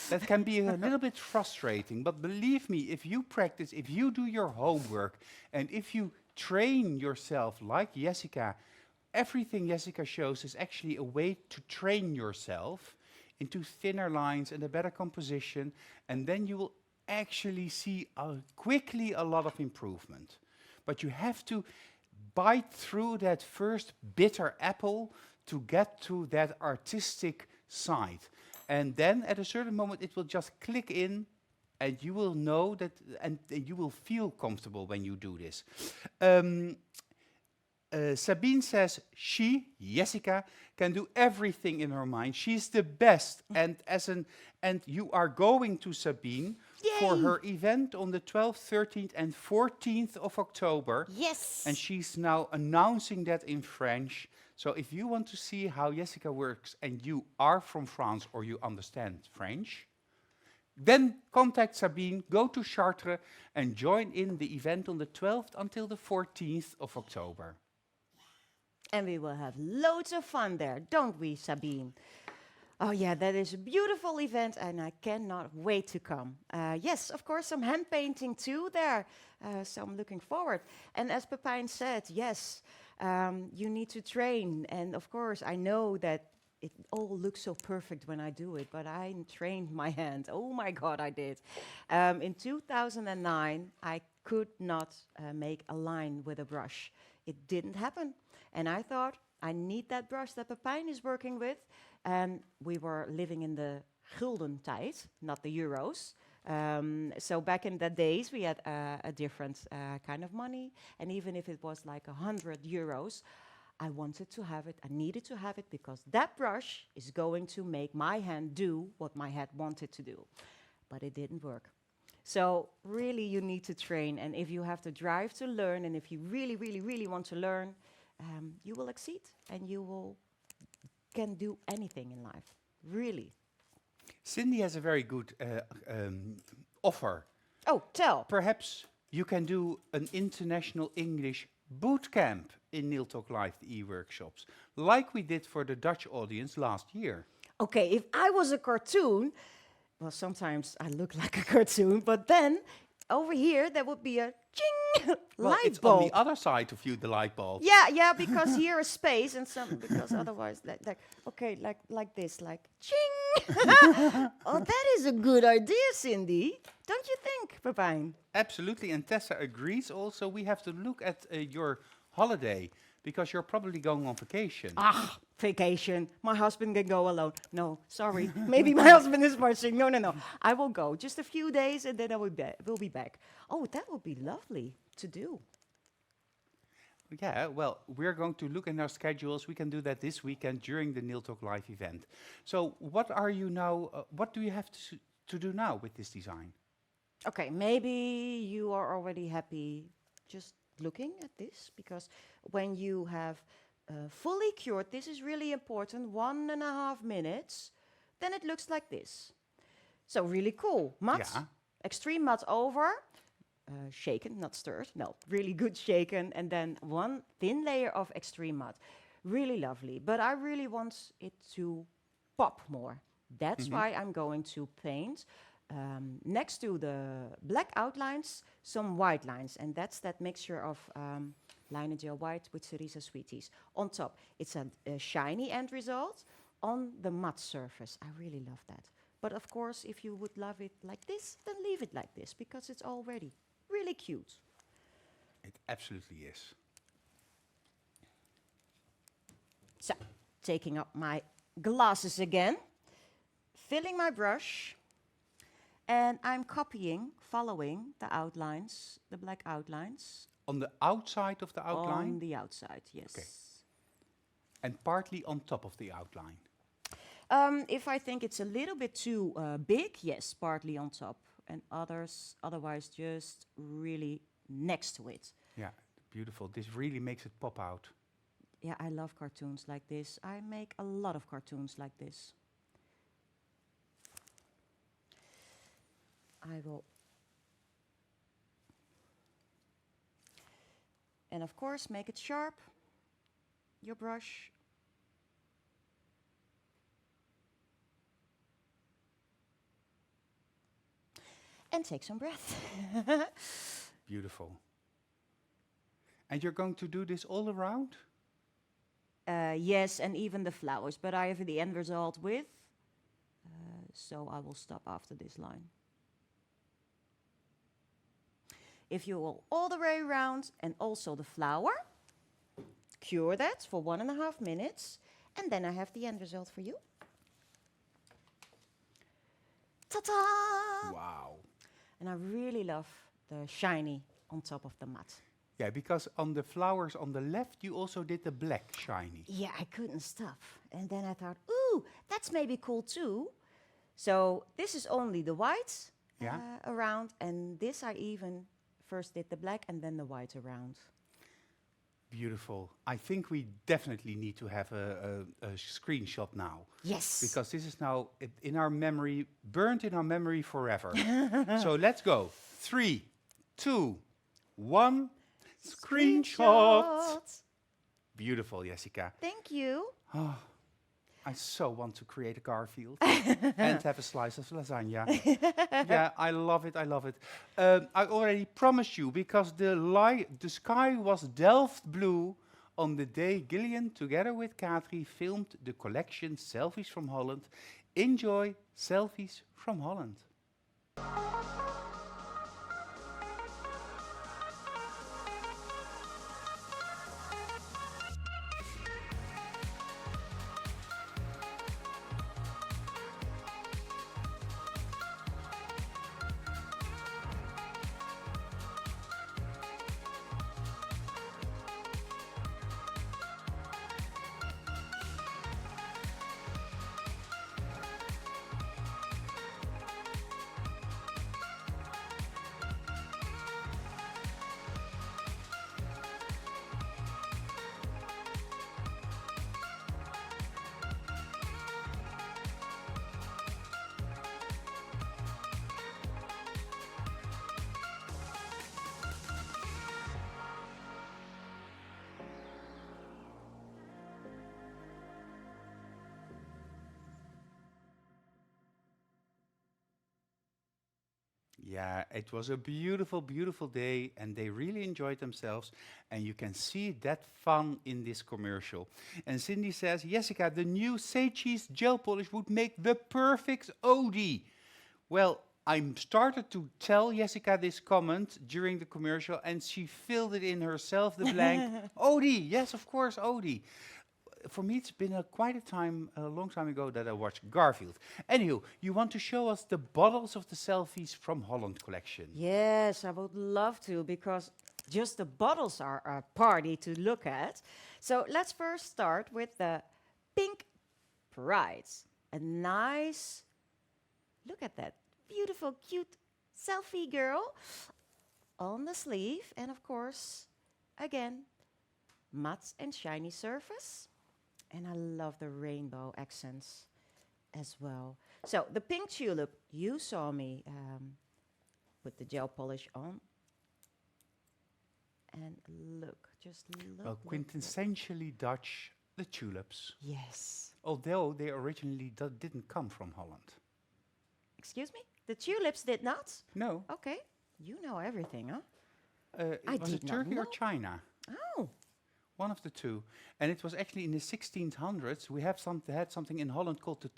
That can be a little bit frustrating, but believe me, if you practice, if you do your homework, and if you train yourself like Jessica, everything Jessica shows is actually a way to train yourself into thinner lines and a better composition, and then you will actually see quickly a lot of improvement. But you have to bite through that first bitter apple to get to that artistic side. And then at a certain moment it will just click in and you will know that, and you will feel comfortable when you do this. Sabine says Jessica, can do everything in her mind. She's the best. And you are going to Sabine for Yay! her event on the 12th, 13th, and 14th of October. Yes. And she's now announcing that in French. So if you want to see how Jessica works and you are from France or you understand French, then contact Sabine, go to Chartres and join in the event on the 12th until the 14th of October. And we will have loads of fun there, don't we, Sabine? Oh yeah, that is a beautiful event and I cannot wait to come. Yes, of course, some hand painting too there. So I'm looking forward. And as Pepijn said, yes, you need to train. And of course, I know that it all looks so perfect when I do it, but I trained my hand. Oh my God, I did. In 2009, I could not make a line with a brush. It didn't happen. And I thought, I need that brush that Pepijn is working with. And we were living in the gulden tijd, not the euros. So back in the days, we had a different kind of money. And even if it was like 100 euros, I wanted to have it, I needed to have it, because that brush is going to make my hand do what my head wanted to do. But it didn't work. So really you need to train, and if you have the drive to learn, and if you really, really, really want to learn, you will exceed, and you can do anything in life, really. Cindy has a very good offer. Oh, tell. Perhaps you can do an international English boot camp in Neil Talk Live e-workshops, like we did for the Dutch audience last year. Okay, if I was a cartoon, well, sometimes I look like a cartoon, but then over here there would be a ching Well, light it's bulb. on the other side of you, the light bulb. Yeah, because here is space, and some because otherwise, like this, like ching. Oh, that is a good idea, Cindy. Don't you think, Pepijn? Absolutely, and Tessa agrees also. We have to look at your holiday, because you're probably going on vacation. Ah, vacation. My husband can go alone. No, sorry. Maybe my husband is watching. No. I will go just a few days, and then I will be back. Oh, that would be lovely to do. Yeah, well, we're going to look in our schedules. We can do that this weekend during the Neil Talk Live event. So what are you now, what do you have to do now with this design? Okay, maybe you are already happy just looking at this, because when you have fully cured, this is really important, 1.5 minutes, then it looks like this. So really cool. Mud, Yeah. extreme mud over, shaken, not stirred, no, really good shaken, and then one thin layer of extreme mud. Really lovely, but I really want it to pop more. That's why I'm going to paint next to the black outlines, some white lines, and that's that mixture of Liner Gel White with Cerisa Sweeties. On top, it's a shiny end result on the matte surface. I really love that. But of course, if you would love it like this, then leave it like this, because it's already really cute. It absolutely is. So, taking up my glasses again, filling my brush, and I'm following the outlines, the black outlines. On the outside of the outline On the outside, yes. Okay. and partly on top of the outline. If I think it's a little bit too big, yes, partly on top, and otherwise just really next to it. Yeah, beautiful. This really makes it pop out. Yeah, I love cartoons like this. I make a lot of cartoons like this. I will. And of course, make it sharp, your brush. And take some breath. Beautiful. And you're going to do this all around? Yes, and even the flowers, but I have the end result with, so I will stop after this line. If you will all the way around and also the flower, cure that for 1.5 minutes, and then I have the end result for you. Ta-ta! Wow. And I really love the shiny on top of the matte. Yeah, because on the flowers on the left, you also did the black shiny. Yeah, I couldn't stop. And then I thought, ooh, that's maybe cool too. So this is only the white around, and this I even first did the black and then the white around. Beautiful. I think we definitely need to have a screenshot now. Yes. Because this is now in our memory, burnt in our memory forever. So let's go. 3, 2, 1. Screenshot. Beautiful, Jessica. Thank you. Oh, I so want to create a Garfield and have a slice of lasagna. Yeah, I love it. I love it. I already promised you, because the sky was delft blue on the day Gillian, together with Katri, filmed the collection Selfies from Holland. Enjoy Selfies from Holland. Yeah, it was a beautiful, beautiful day, and they really enjoyed themselves. And you can see that fun in this commercial. And Cindy says, Jessica, the new Say Cheese gel polish would make the perfect Odie. Well, I started to tell Jessica this comment during the commercial, and she filled it in herself, the blank. Odie, yes, of course, Odie. For me, it's been quite a long time ago that I watched Garfield. Anywho, you want to show us the bottles of the Selfies from Holland collection? Yes, I would love to, because just the bottles are a party to look at. So let's first start with the Pink Pride. A nice, look at that, beautiful, cute selfie girl on the sleeve. And of course, again, matte and shiny surface. And I love the rainbow accents as well. So the pink tulip, you saw me put the gel polish on. And look, just look. Well, look, look. quintessentially Dutch, the tulips. Yes. Although they originally didn't come from Holland. Excuse me? The tulips did not? No. Okay. You know everything, huh? Was it did not Turkey or know. China? Oh, One of the two. And it was actually in the 1600s. We have had something in Holland called the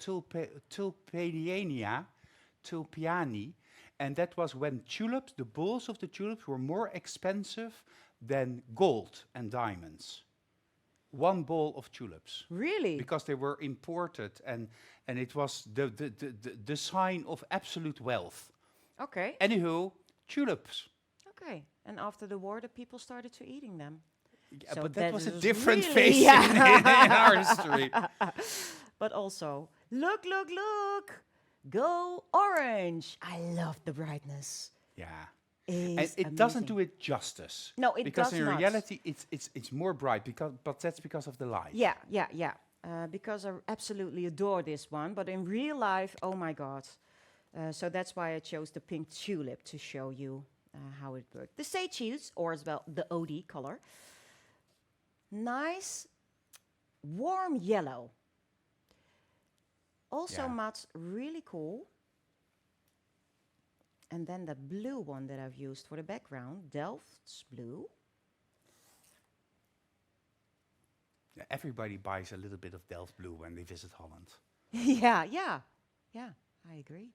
tulpiani. And that was when tulips, the bulbs of the tulips, were more expensive than gold and diamonds. One bowl of tulips. really? Because they were imported, and it was the sign of absolute wealth. Okay. Anywho, tulips. Okay. And after the war, the people started to eating them. Yeah, So but that that was a is different really- phase yeah. in our history. But also, look, look, look. Go orange. I love the brightness. Yeah. It's And it doesn't amazing. do it justice. No, it because does in not. reality, it's more bright, but that's because of the light. Yeah, yeah, yeah. Because I absolutely adore this one. But in real life, oh my God. So that's why I chose the pink tulip to show you how it worked. The sage hues, or as well the OD color. Nice, warm yellow. Also, Yeah. Mats, really cool. And then the blue one that I've used for the background, Delft's blue. Yeah, everybody buys a little bit of Delft blue when they visit Holland. Yeah, yeah, yeah, I agree.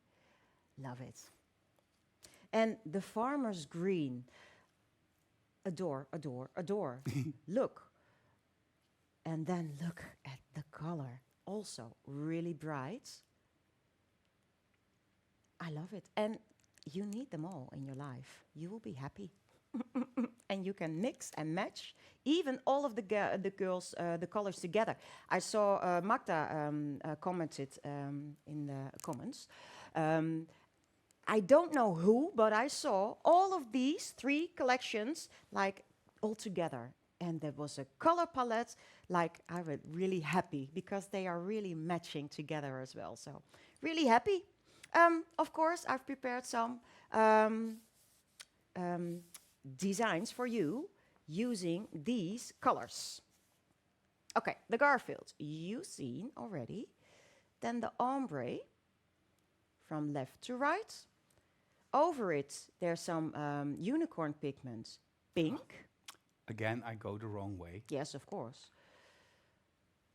Love it. And the farmer's green. Adore, adore, adore. Look. And then look at the color. Also really bright. I love it. And you need them all in your life. You will be happy. And you can mix and match even all of the girls, the colors together. I saw Magda commented in the comments. I don't know who, but I saw all of these 3 collections like all together. And there was a color palette, like I was really happy because they are really matching together as well. So really happy. Of course, I've prepared some designs for you using these colors. Okay, the Garfield you've seen already. Then the ombre from left to right. Over it, there's some unicorn pigment, pink. Again, I go the wrong way. Yes, of course.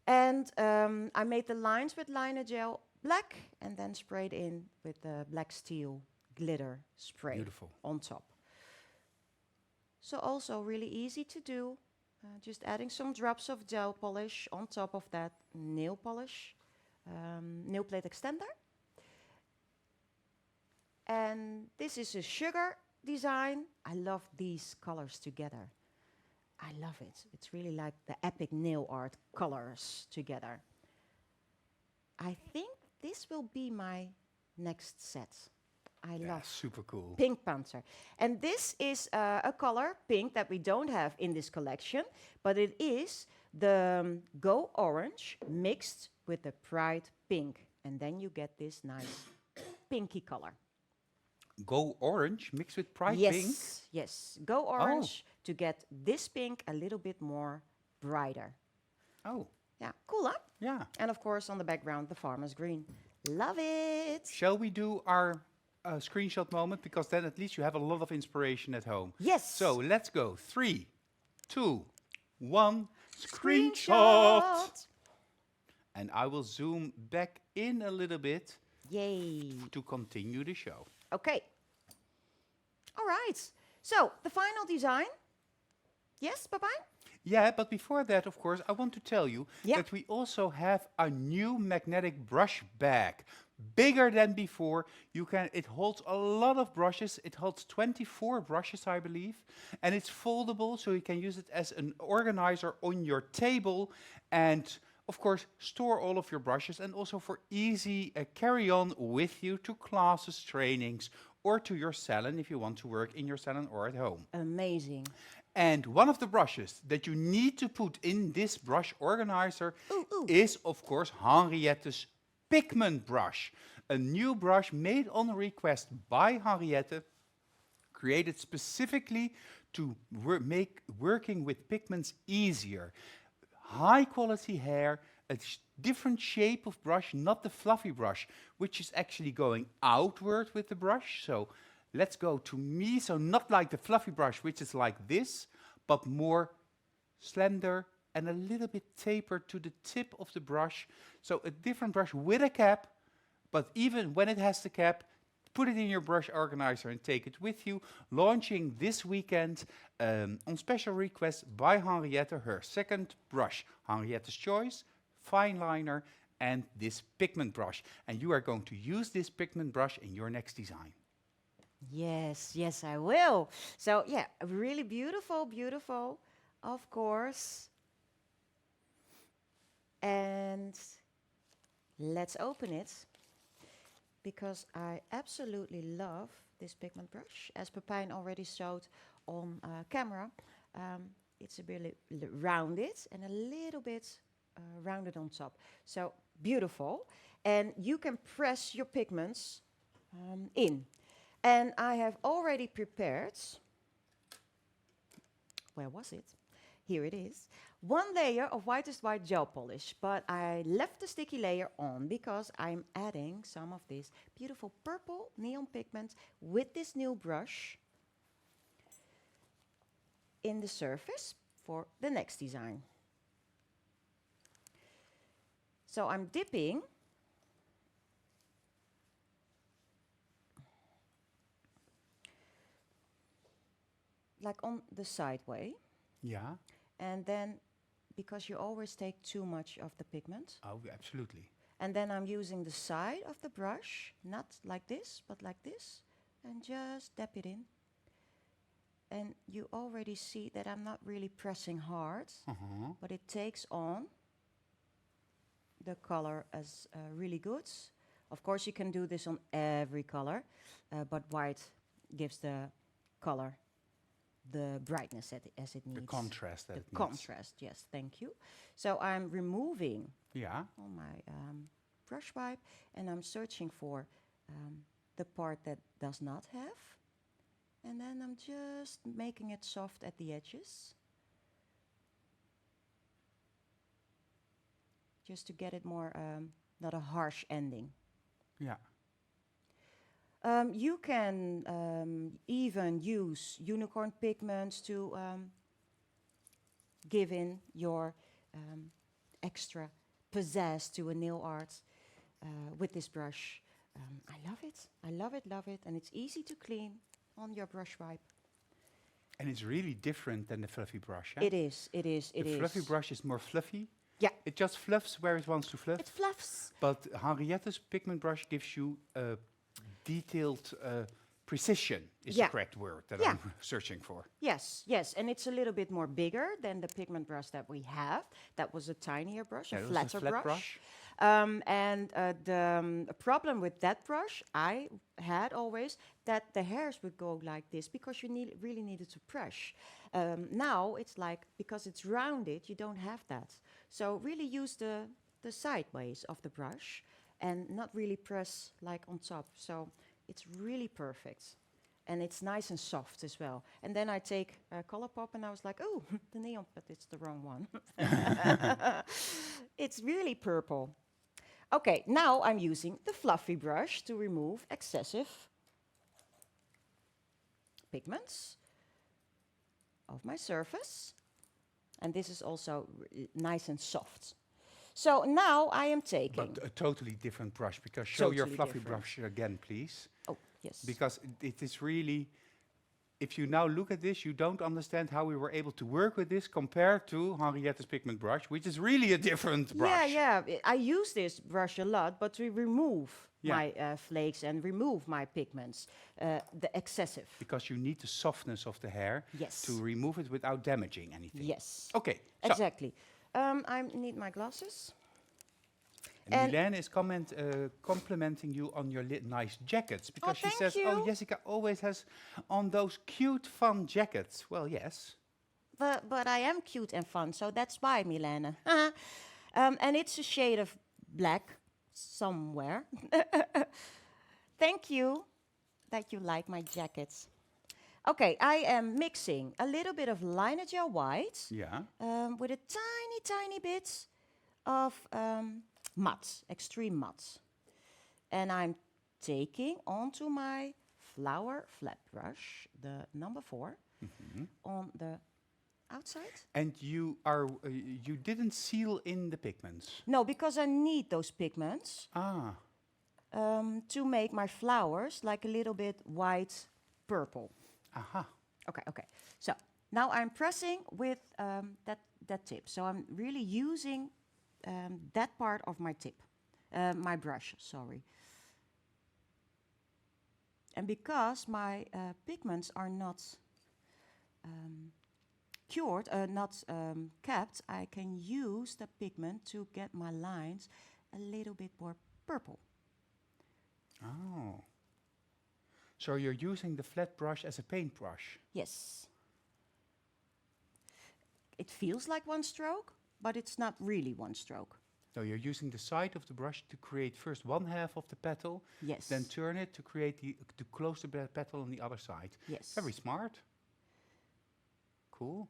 And I made the lines with liner gel black and then sprayed in with the black steel glitter spray Beautiful. on top. So also really easy to do. Just adding some drops of gel polish on top of that nail polish, nail plate extender. And this is a sugar design. I love these colors together. I love it. It's really like the epic nail art colors together. I think this will be my next set. I Yeah, love super cool. Pink Panther. And this is a color, pink, that we don't have in this collection, but it is the Go Orange mixed with the Pride Pink. And then you get this nice pinky color. Go orange mixed with Pride yes, pink. yes. Go Orange to get this pink a little bit more brighter. Oh, Yeah, cool, huh? yeah. And of course, on the background, the farmer's green. Love it. Shall we do our screenshot moment? Because then at least you have a lot of inspiration at home. Yes. So let's go. 3, 2, 1. Screenshot. And I will zoom back in a little bit Yay. to continue the show. Okay. All right. So, the final design. Yes, bye-bye? Yeah, but before that, of course, I want to tell you Yeah. that we also have a new magnetic brush bag. Bigger than before. It holds a lot of brushes. It holds 24 brushes, I believe. And it's foldable, so you can use it as an organizer on your table. And of course, store all of your brushes, and also for easy carry-on with you to classes, trainings, or to your salon if you want to work in your salon or at home. Amazing. And one of the brushes that you need to put in this brush organizer is, of course, Henriette's Pigment Brush. A new brush made on request by Henriette, created specifically to make working with pigments easier. High quality hair, a different shape of brush, not the fluffy brush, which is actually going outward with the brush. So let's go to me. So not like the fluffy brush, which is like this, but more slender, and a little bit tapered to the tip of the brush. So a different brush with a cap, but even when it has the cap, put it in your brush organizer and take it with you. Launching this weekend on special request by Henriette, her second brush, Henriette's Choice, fine liner, and this pigment brush. And you are going to use this pigment brush in your next design. Yes, yes, I will. So yeah, really beautiful, beautiful, of course. And let's open it, because I absolutely love this pigment brush. As Pepijn already showed on camera, it's a bit rounded and a little bit rounded on top. So beautiful. And you can press your pigments in. And I have already prepared, where was it? Here it is. 1 layer of whitest white gel polish, but I left the sticky layer on because I'm adding some of this beautiful purple neon pigment with this new brush in the surface for the next design. So I'm dipping like on the side way, Yeah. and then because you always take too much of the pigment, Oh, absolutely. and then I'm using the side of the brush, not like this, but like this, and just dab it in. And you already see that I'm not really pressing hard, but it takes on the color as really good. Of course, you can do this on every color, but white gives the color the brightness as it needs. The contrast that The it needs. contrast, yes, thank you. So I'm removing Yeah. on my brush wipe, and I'm searching for the part that does not have. And then I'm just making it soft at the edges, just to get it more, not a harsh ending. Yeah. You can even use unicorn pigments to give in your extra pizzazz to a nail art with this brush. I love it. I love it, love it. And it's easy to clean on your brush wipe. And it's really different than the fluffy brush. Yeah? It is, it is, it is. The fluffy brush is more fluffy. Yeah. It just fluffs where it wants to fluff. It fluffs. But Henriette's pigment brush gives you detailed precision, is Yeah. the correct word that Yeah. I'm searching for. Yes, yes. And it's a little bit more bigger than the pigment brush that we have. That was a tinier brush, That a was flatter flat brush. And the problem with that brush I had always, that the hairs would go like this because you really needed to brush. Now it's like, because it's rounded, you don't have that. So really use the sideways of the brush and not really press like on top. So it's really perfect. And it's nice and soft as well. And then I take Colourpop and I was like, oh, the neon, but it's the wrong one. It's really purple. Okay, now I'm using the fluffy brush to remove excessive pigments of my surface. And this is also nice and soft. So now I am taking... But a totally different brush, because show your Totally fluffy different. brush again, please. Oh, yes. Because it is really, if you now look at this, you don't understand how we were able to work with this compared to Henriette's pigment brush, which is really a different brush. Yeah, yeah. I use this brush a lot, but to remove Yeah. my flakes and remove my pigments, the excessive. Because you need the softness of the hair Yes. to remove it without damaging anything. Yes. Okay, so, Exactly. I need my glasses. and and- Milène is complimenting you on your nice jackets, because she thank says, you. oh, Jessica always has on those cute, fun jackets. Well, yes. But I am cute and fun, so that's why, Milena. And it's a shade of black somewhere. Thank you that you like my jackets. Okay, I am mixing a little bit of liner gel white Yeah. with a tiny bit of matte, extreme matte. And I'm taking onto my flower flat brush, the number 4, on the outside. And you didn't seal in the pigments. No, because I need those pigments Ah, to make my flowers like a little bit white purple. aha. Okay, okay. So now I'm pressing with that tip. So I'm really using that part of my tip, my brush, sorry. And because my pigments are not cured, not capped, I can use the pigment to get my lines a little bit more purple. Oh. So you're using the flat brush as a paintbrush. Yes. It feels like one stroke, but it's not really one stroke. So you're using the side of the brush to create first one half of the petal, Yes. then turn it to create to close the petal on the other side. Yes. Very smart. Cool.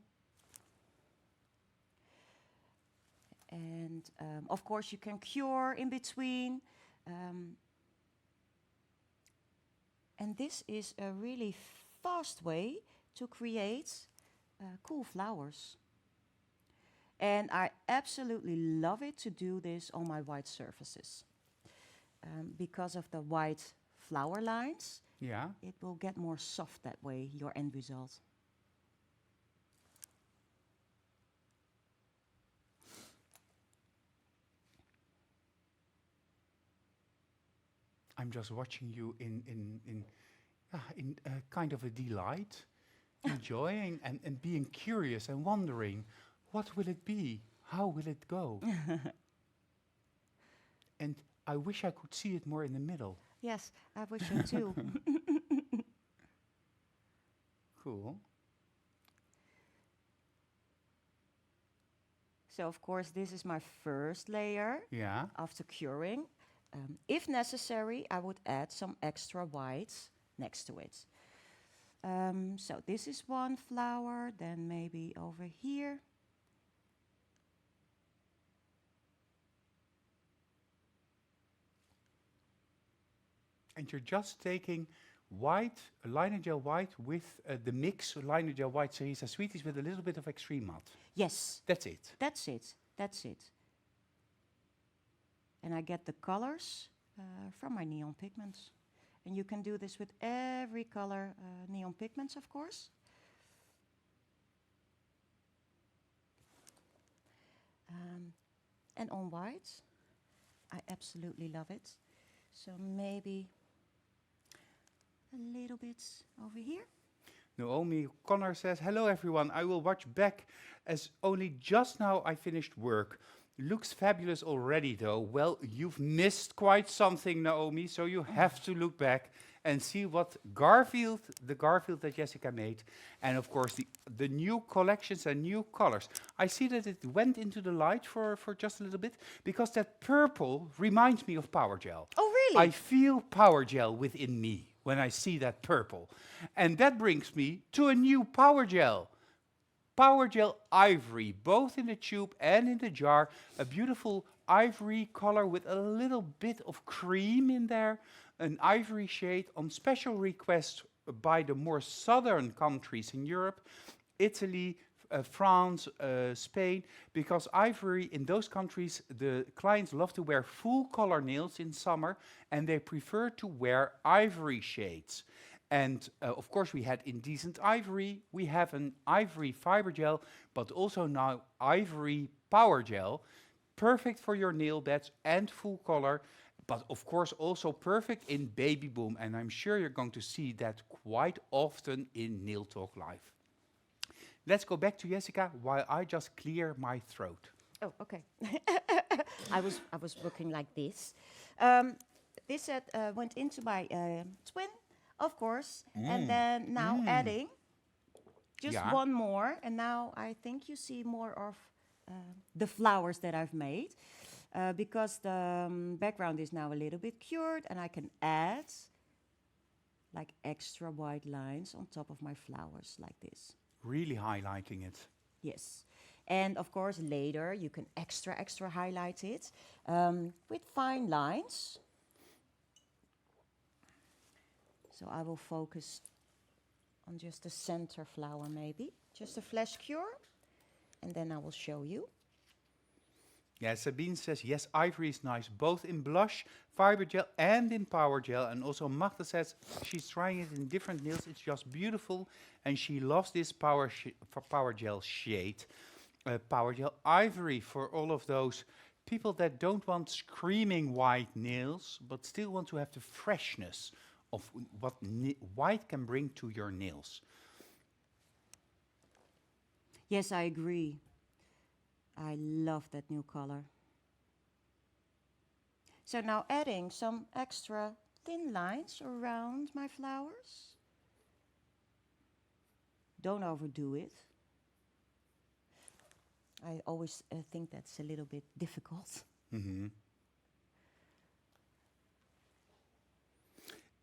And of course, you can cure in between. And this is a really fast way to create cool flowers. And I absolutely love it to do this on my white surfaces. Because of the white flower lines, Yeah. it will get more soft that way, your end result. I'm just watching you in kind of a delight, enjoying and being curious and wondering, what will it be? How will it go? And I wish I could see it more in the middle. Yes, I wish so too. Cool. So of course, this is my first layer Yeah. after curing. If necessary, I would add some extra whites next to it. So this is one flower, then maybe over here. And you're just taking white, liner gel white with the mix liner gel white Cerisa Sweeties with a little bit of extreme matte. Yes, That's it. that's it, that's it. And I get the colors from my neon pigments. And you can do this with every color neon pigments, of course. And on white, I absolutely love it. So maybe a little bit over here. Naomi Connor says, hello everyone, I will watch back as only just now I finished work. Looks fabulous already though. Well, you've missed quite something, Naomi, so you have to look back and see what the Garfield that Jessica made, and of course the new collections and new colors. I see that it went into the light for just a little bit, because that purple reminds me of Power Gel. Oh, really? I feel Power Gel within me when I see that purple. And that brings me to a new Power Gel. Power Gel Ivory, both in the tube and in the jar. A beautiful ivory color with a little bit of cream in there. An ivory shade on special request by the more southern countries in Europe. Italy, France, Spain, because ivory in those countries, the clients love to wear full color nails in summer and they prefer to wear ivory shades. And of course we had Indecent Ivory, we have an ivory fiber gel, but also now ivory power gel, perfect for your nail beds and full color, but of course also perfect in Baby Boom, and I'm sure you're going to see that quite often in Nail Talk Live. Let's go back to Jessica while I just clear my throat. Oh, okay. I was looking like this. This set went into my twin, of course, and then now adding just one more, and now I think you see more of the flowers that I've made, because the background is now a little bit cured, and I can add like extra white lines on top of my flowers like this. Really highlighting it. Yes. And of course, later you can extra highlight it with fine lines. So I will focus on just the center flower maybe. Just a flash cure. and then I will show you. Yeah, Sabine says, yes, ivory is nice, both in blush, fiber gel, and in power gel. And also Magda says she's trying it in different nails. It's just beautiful, and she loves this power gel shade. Power gel ivory for all of those people that don't want screaming white nails, but still want to have the freshness of what white can bring to your nails. Yes, I agree. I love that new color. So now adding some extra thin lines around my flowers. Don't overdo it. I always think that's a little bit difficult.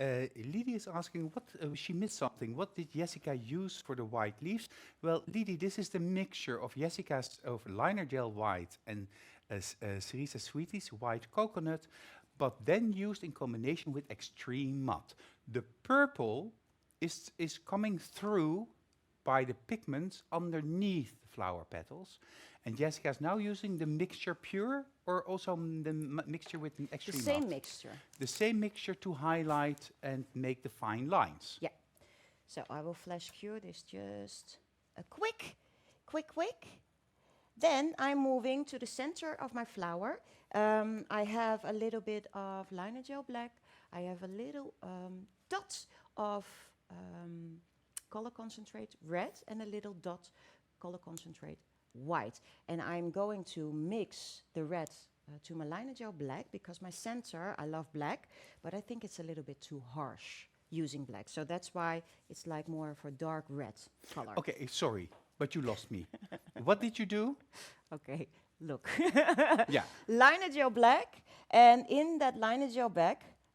Lydie is asking, what she missed something. What did Jessica use for the white leaves? Well, Lydie, this is the mixture of Jessica's liner gel white and Cerisa Sweeties white coconut, but then used in combination with extreme matte. The purple is coming through by the pigments underneath the flower petals. And Jessica is now using the mixture pure, or also the mixture with an The extreme same matte? mixture. The same mixture to highlight and make the fine lines. Yeah. So I will flash cure this just a quick. Then I'm moving to the center of my flower. I have a little bit of liner gel black. I have a little dot of color concentrate red and a little dot color concentrate white. And I'm going to mix the red to my liner gel black, because my center, I love black, but I think it's a little bit too harsh using black. So that's why it's like more of a dark red color. Okay, sorry, but you lost me. What did you do? Okay, look. Yeah. Liner gel black, and in that liner gel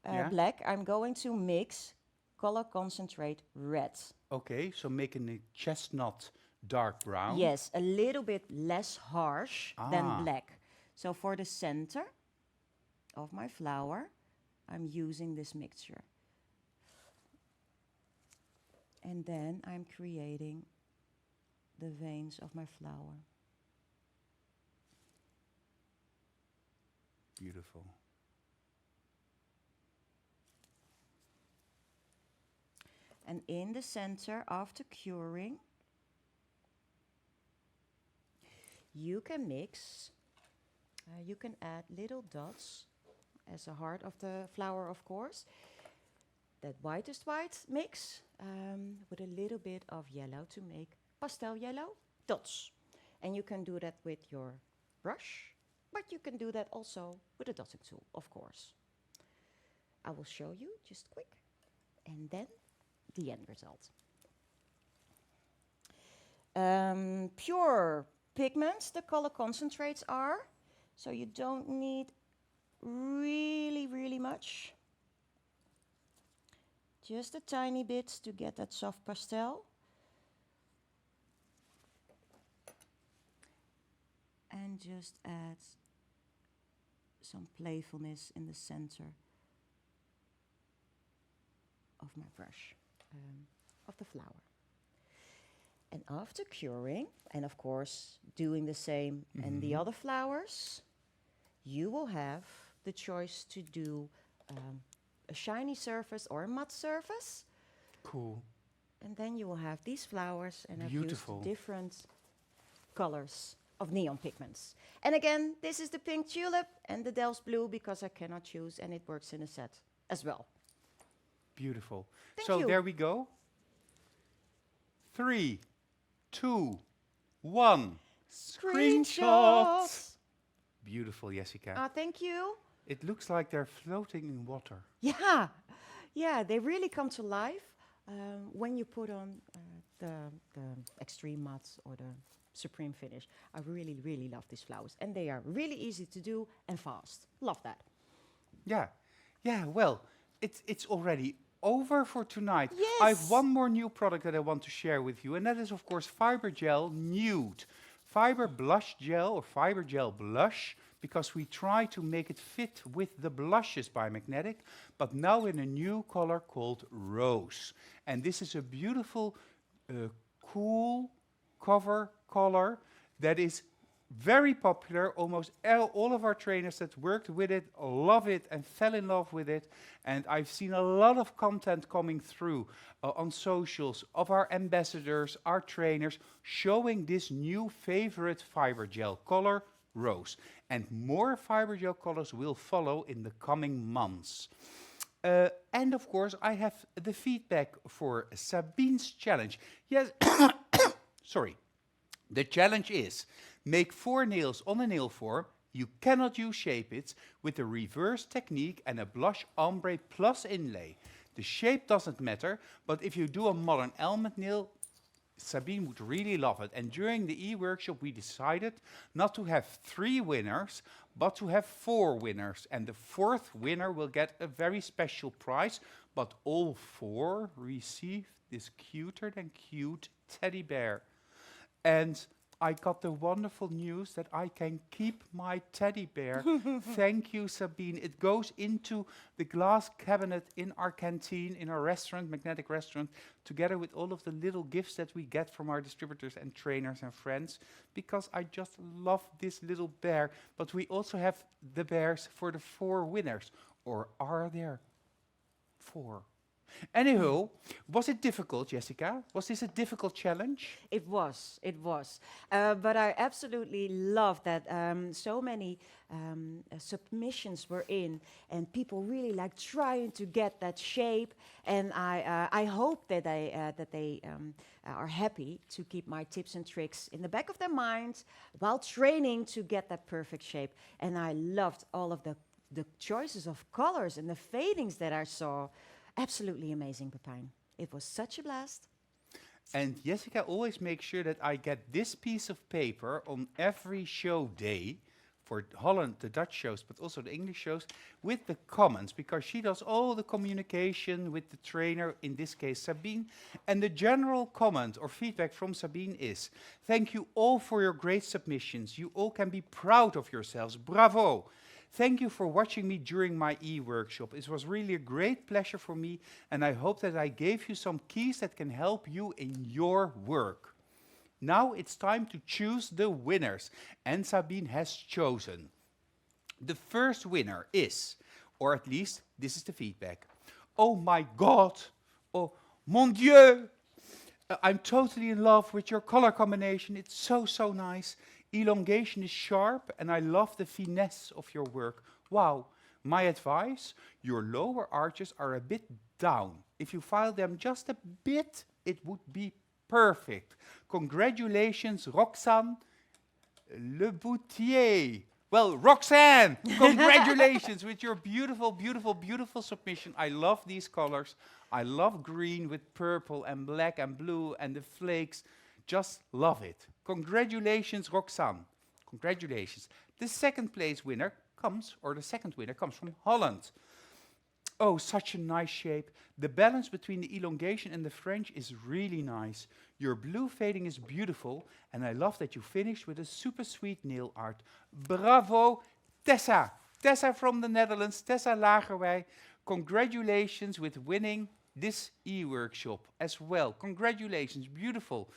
Yeah. black, I'm going to mix color concentrate red. Okay, so making a chestnut dark brown. Yes, a little bit less harsh Ah. than black. So for the center of my flower, I'm using this mixture. And then I'm creating the veins of my flower. Beautiful. And in the center, after curing, you can mix, you can add little dots as a heart of the flower, of course. That whitest white mix with a little bit of yellow to make pastel yellow dots. And you can do that with your brush, but you can do that also with a dotting tool, of course. I will show you just quick, and then the end result. Pure pigments, the color concentrates are, so you don't need really much. Just a tiny bit to get that soft pastel. And just add some playfulness in the center of my brush, of the flower. And after curing, and of course doing the same and the other flowers, you will have the choice to do a shiny surface or a matte surface. Cool. And then you will have these flowers, and Beautiful. I've used different colors of neon pigments. And again, this is the pink tulip and the Delft blue, because I cannot choose, and it works in a set as well. Beautiful. Thank So you. there we go. 3, 2, 1. Screenshot. Beautiful, Jessica. Thank you. It looks like they're floating in water. Yeah, yeah, they really come to life when you put on the extreme matte or the supreme finish. I really love these flowers, and they are really easy to do and fast. Love that. Yeah. Yeah, well, it's already over for tonight. Yes. I have one more new product that I want to share with you, and that is, of course, Fiber Gel Nude. Fiber Blush Gel, or Fiber Gel Blush, because we try to make it fit with the blushes by Magnetic, but now in a new color called Rose. And this is a beautiful, cool cover color that is very popular. Almost all of our trainers that worked with it love it and fell in love with it. And I've seen a lot of content coming through on socials of our ambassadors, our trainers, showing this new favorite fiber gel color, Rose. And more fiber gel colors will follow in the coming months. And of course, I have the feedback for Sabine's challenge. Yes, sorry. The challenge is make 4 nails on a nail form. You cannot use Shape-its with a reverse technique and a blush ombre plus inlay. The shape doesn't matter, but if you do a modern almond nail, Sabine would really love it. And during the e-workshop, we decided not to have 3 winners, but to have 4 winners. And the 4th winner will get a very special prize, but all 4 receive this cuter than cute teddy bear. And I got the wonderful news that I can keep my teddy bear. Thank you, Sabine. It goes into the glass cabinet in our canteen, in our restaurant, Magnetic Restaurant, together with all of the little gifts that we get from our distributors and trainers and friends, because I just love this little bear. But we also have the bears for the 4 winners. Or are there 4? Anywho, was it difficult, Jessica? Was this a difficult challenge? It was, it was. But I absolutely love that so many submissions were in, and people really like trying to get that shape. And I hope that they are happy to keep my tips and tricks in the back of their minds while training to get that perfect shape. And I loved all of the choices of colors and the fadings that I saw. Absolutely amazing, Pepijn. It was such a blast. And Jessica always makes sure that I get this piece of paper on every show day for Holland, the Dutch shows, but also the English shows, with the comments, because she does all the communication with the trainer, in this case Sabine. And the general comment or feedback from Sabine is, thank you all for your great submissions. You all can be proud of yourselves. Bravo. Thank you for watching me during my e-workshop. It was really a great pleasure for me, and I hope that I gave you some keys that can help you in your work. Now it's time to choose the winners, and Sabine has chosen. The first winner is, or at least this is the feedback. Oh my God! Oh mon Dieu! I'm totally in love with your color combination. It's so, so nice. Elongation is sharp, and I love the finesse of your work. Wow. My advice, your lower arches are a bit down. If you file them just a bit, it would be perfect. Congratulations, Roxane Leboutier. Well, Roxanne, congratulations with your beautiful, beautiful, beautiful submission. I love these colors. I love green with purple and black and blue and the flakes. Just love it. Congratulations, Roxanne. Congratulations. The second winner comes from Holland. Oh, such a nice shape. The balance between the elongation and the French is really nice. Your blue fading is beautiful, and I love that you finished with a super sweet nail art. Bravo, Tessa. Tessa from the Netherlands, Tessa Lagerwij. Congratulations with winning this e-workshop as well. Congratulations, beautiful.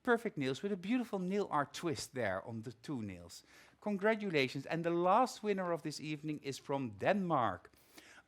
Perfect nails with a beautiful nail art twist there on the 2 nails. Congratulations. And the last winner of this evening is from Denmark.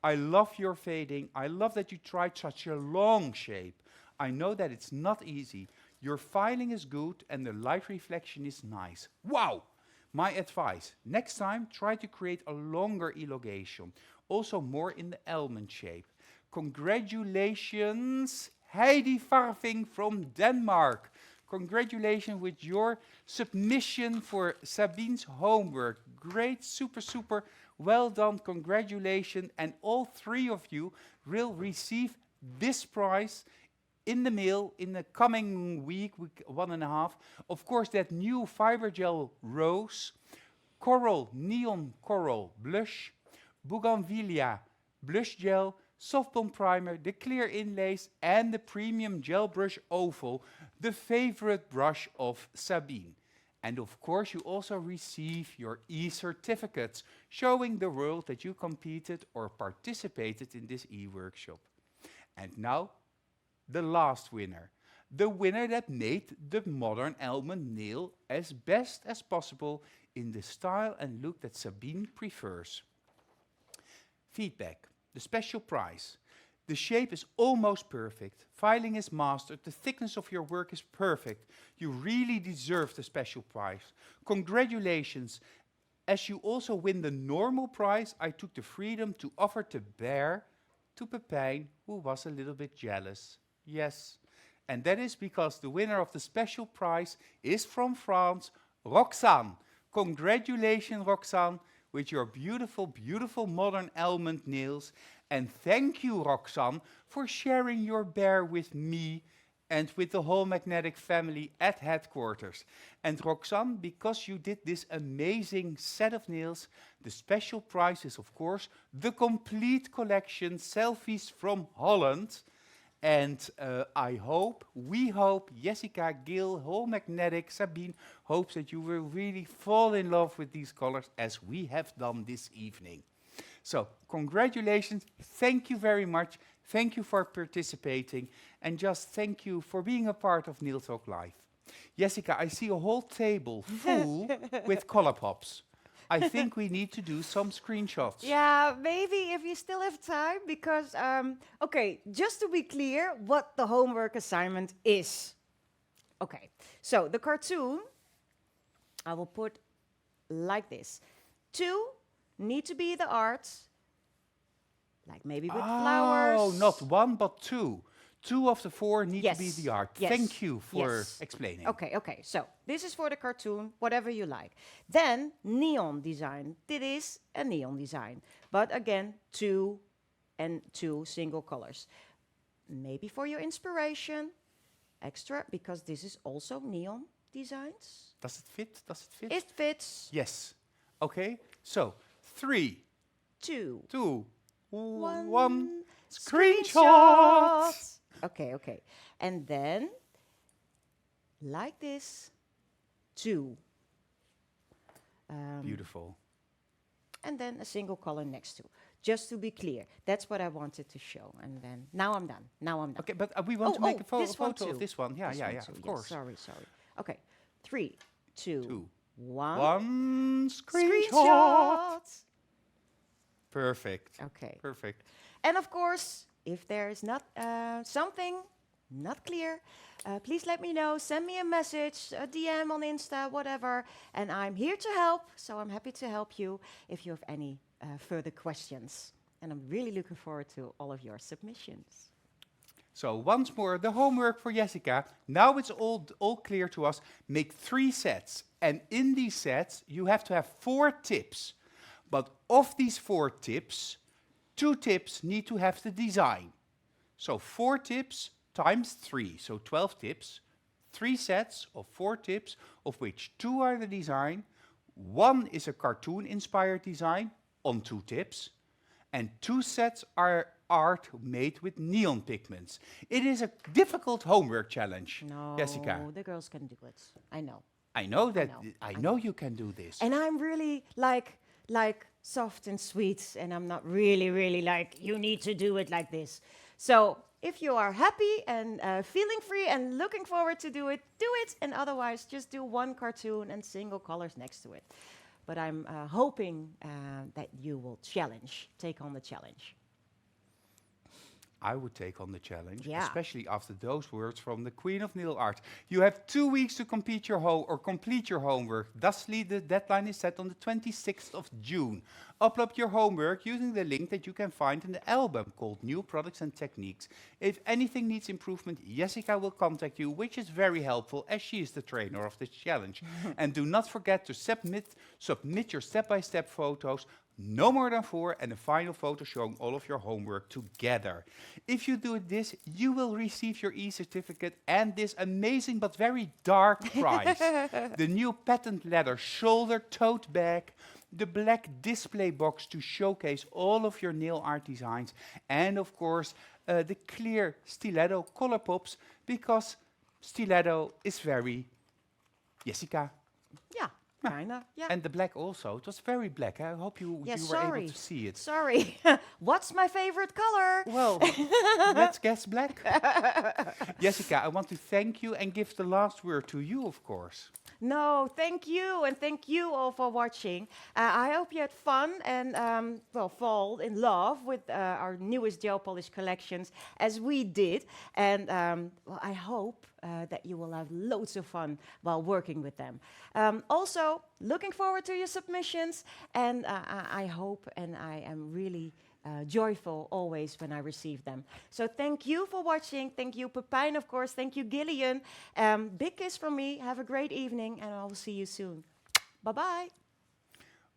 I love your fading. I love that you tried such a long shape. I know that it's not easy. Your filing is good and the light reflection is nice. Wow! My advice, next time try to create a longer elongation, also more in the almond shape. Congratulations, Heidi Farving from Denmark. Congratulations with your submission for Sabine's homework. Great, super, super well done. Congratulations. And all 3 of you will receive this prize in the mail in the coming week 1.5. Of course, that new fiber gel Rose, Coral, Neon Coral Blush, Bougainvillea Blush Gel, Soft Bond Primer, the clear inlays, and the premium gel brush oval, the favorite brush of Sabine. And of course, you also receive your e-certificates, showing the world that you competed or participated in this e-workshop. And now, the last winner. the winner that made the modern almond nail as best as possible in the style and look that Sabine prefers. Feedback, the special prize. The shape is almost perfect. Filing is mastered. The thickness of your work is perfect. You really deserve the special prize. Congratulations. As you also win the normal prize, I took the freedom to offer the bear to Pepijn, who was a little bit jealous. Yes. And that is because the winner of the special prize is from France, Roxane. Congratulations, Roxane, with your beautiful, beautiful modern almond nails. And thank you, Roxane, for sharing your bear with me and with the whole Magnetic family at headquarters. And Roxane, because you did this amazing set of nails, the special prize is, of course, the complete collection Selfies from Holland. And we hope, Jessica, Gil, whole Magnetic, Sabine, hopes that you will really fall in love with these colors as we have done this evening. So, congratulations, thank you very much, thank you for participating, and just thank you for being a part of Nail Talk Live. Jessica, I see a whole table full with color pops. I think we need to do some screenshots. Yeah, maybe if you still have time, because, okay, just to be clear what the homework assignment is. Okay, so the cartoon, I will put like this. 2 need to be the art, like maybe with flowers. Oh, not 1, but 2. 2 of the 4 need to be the art. Yes. Thank you for Yes. explaining. Okay, okay. So this is for the cartoon, whatever you like. Then neon design. Dit is a neon design. But again, 2 and 2 single colors. Maybe for your inspiration, extra, because this is also neon designs. Does it fit? Does it fit? It fits. Yes. Okay, so 3, 2, 2, 1. 1. Screenshot! Okay, okay. And then, like this, 2. Beautiful. And then a single color next to. Just to be clear, that's what I wanted to show. And then, now I'm done. Now I'm done. Okay, but we want to make a this one photo too. of this one. Yeah, This yeah, one yeah, too, of yes, course. sorry. Okay, 3, 2, 2, 1. 1. Screenshot! Screenshot! Perfect. Okay. Perfect. And of course, if there is not something not clear, please let me know. Send me a message, a DM on Insta, whatever. And I'm here to help. So I'm happy to help you if you have any further questions. And I'm really looking forward to all of your submissions. So once more, the homework for Jessica. Now it's all clear to us. Make 3 sets. And in these sets, you have to have 4 tips. But of these 4 tips, 2 tips need to have the design. So 4 tips times 3, so 12 tips. 3 sets of 4 tips, of which 2 are the design. 1 is a cartoon-inspired design on 2 tips. And 2 sets are art made with neon pigments. It is a difficult homework challenge, No, Jessica. the girls can do it. I know. I know that. know, I I know you can do this. And I'm really like soft and sweet, and I'm not really like, you need to do it like this. So if you are happy and feeling free and looking forward to do it. And otherwise, just do 1 cartoon and single colors next to it. But I'm hoping that you will take on the challenge. I would take on the challenge, Yeah. especially after those words from the Queen of Nail Art. You have 2 weeks to complete your homework. Thusly, the deadline is set on the 26th of June. Upload your homework using the link that you can find in the album called New Products and Techniques. If anything needs improvement, Jessica will contact you, which is very helpful as she is the trainer of this challenge. And do not forget to submit your step-by-step photos, no more than 4, and a final photo showing all of your homework together. If you do this, you will receive your e-certificate and this amazing but very dark prize. The new patent leather shoulder tote bag, the black display box to showcase all of your nail art designs, and of course, the clear stiletto color pops, because stiletto is very Jessica. Yeah, Kinda, yeah. And the black also. It was very black. I hope you Yeah, you were able sorry. to see it. Sorry. What's my favorite color? Well, let's guess black. Jessica, I want to thank you and give the last word to you, of course. No, thank you, and thank you all for watching. I hope you had fun and, well, fall in love with our newest gel polish collections, as we did. And well, I hope that you will have loads of fun while working with them. Also, looking forward to your submissions, and I hope and I am really joyful always when I receive them. So thank you for watching. Thank you, Pepijn, of course. Thank you, Gillian. Big kiss from me. Have a great evening, and I will see you soon. Bye-bye.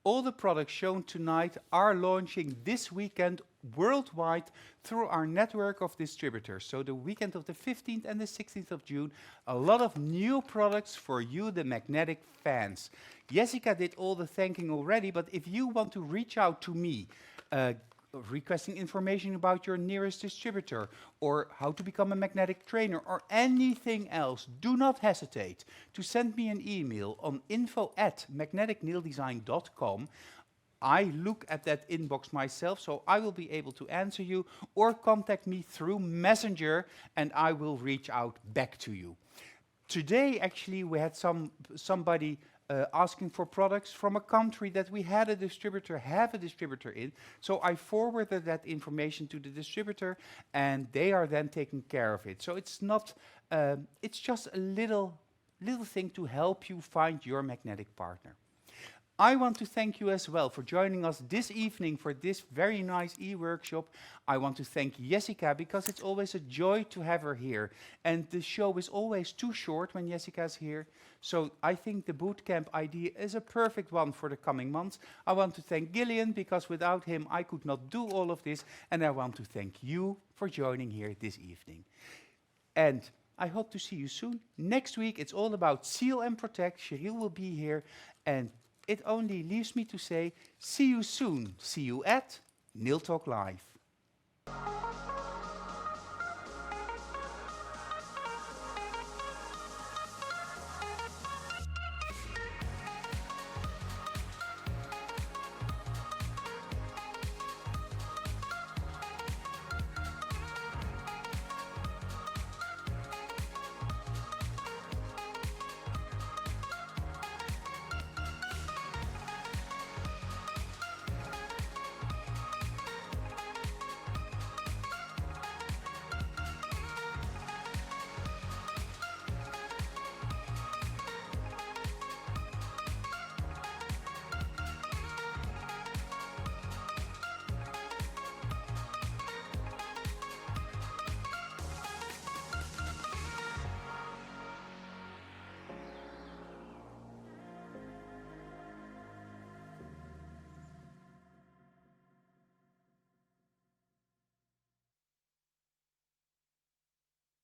All the products shown tonight are launching this weekend worldwide through our network of distributors. So the weekend of the 15th and the 16th of June, a lot of new products for you, the magnetic fans. Jessica did all the thanking already, but if you want to reach out to me, requesting information about your nearest distributor or how to become a magnetic trainer or anything else, do not hesitate to send me an email on info@magneticnaildesign.com. I look at that inbox myself, so I will be able to answer you, or contact me through Messenger and I will reach out back to you. Today, actually, we had somebody asking for products from a country that we had a distributor, have a distributor in. So I forwarded that information to the distributor, and they are then taking care of it. So it's not, it's just a little thing to help you find your magnetic partner. I want to thank you as well for joining us this evening for this very nice e-workshop. I want to thank Jessica because it's always a joy to have her here. And the show is always too short when Jessica's here. So I think the bootcamp idea is a perfect one for the coming months. I want to thank Gillian because without him I could not do all of this. And I want to thank you for joining here this evening. And I hope to see you soon. Next week it's all about Seal and Protect. Cheryl will be here. And it only leaves me to say, see you soon. See you at Nail Talk Live.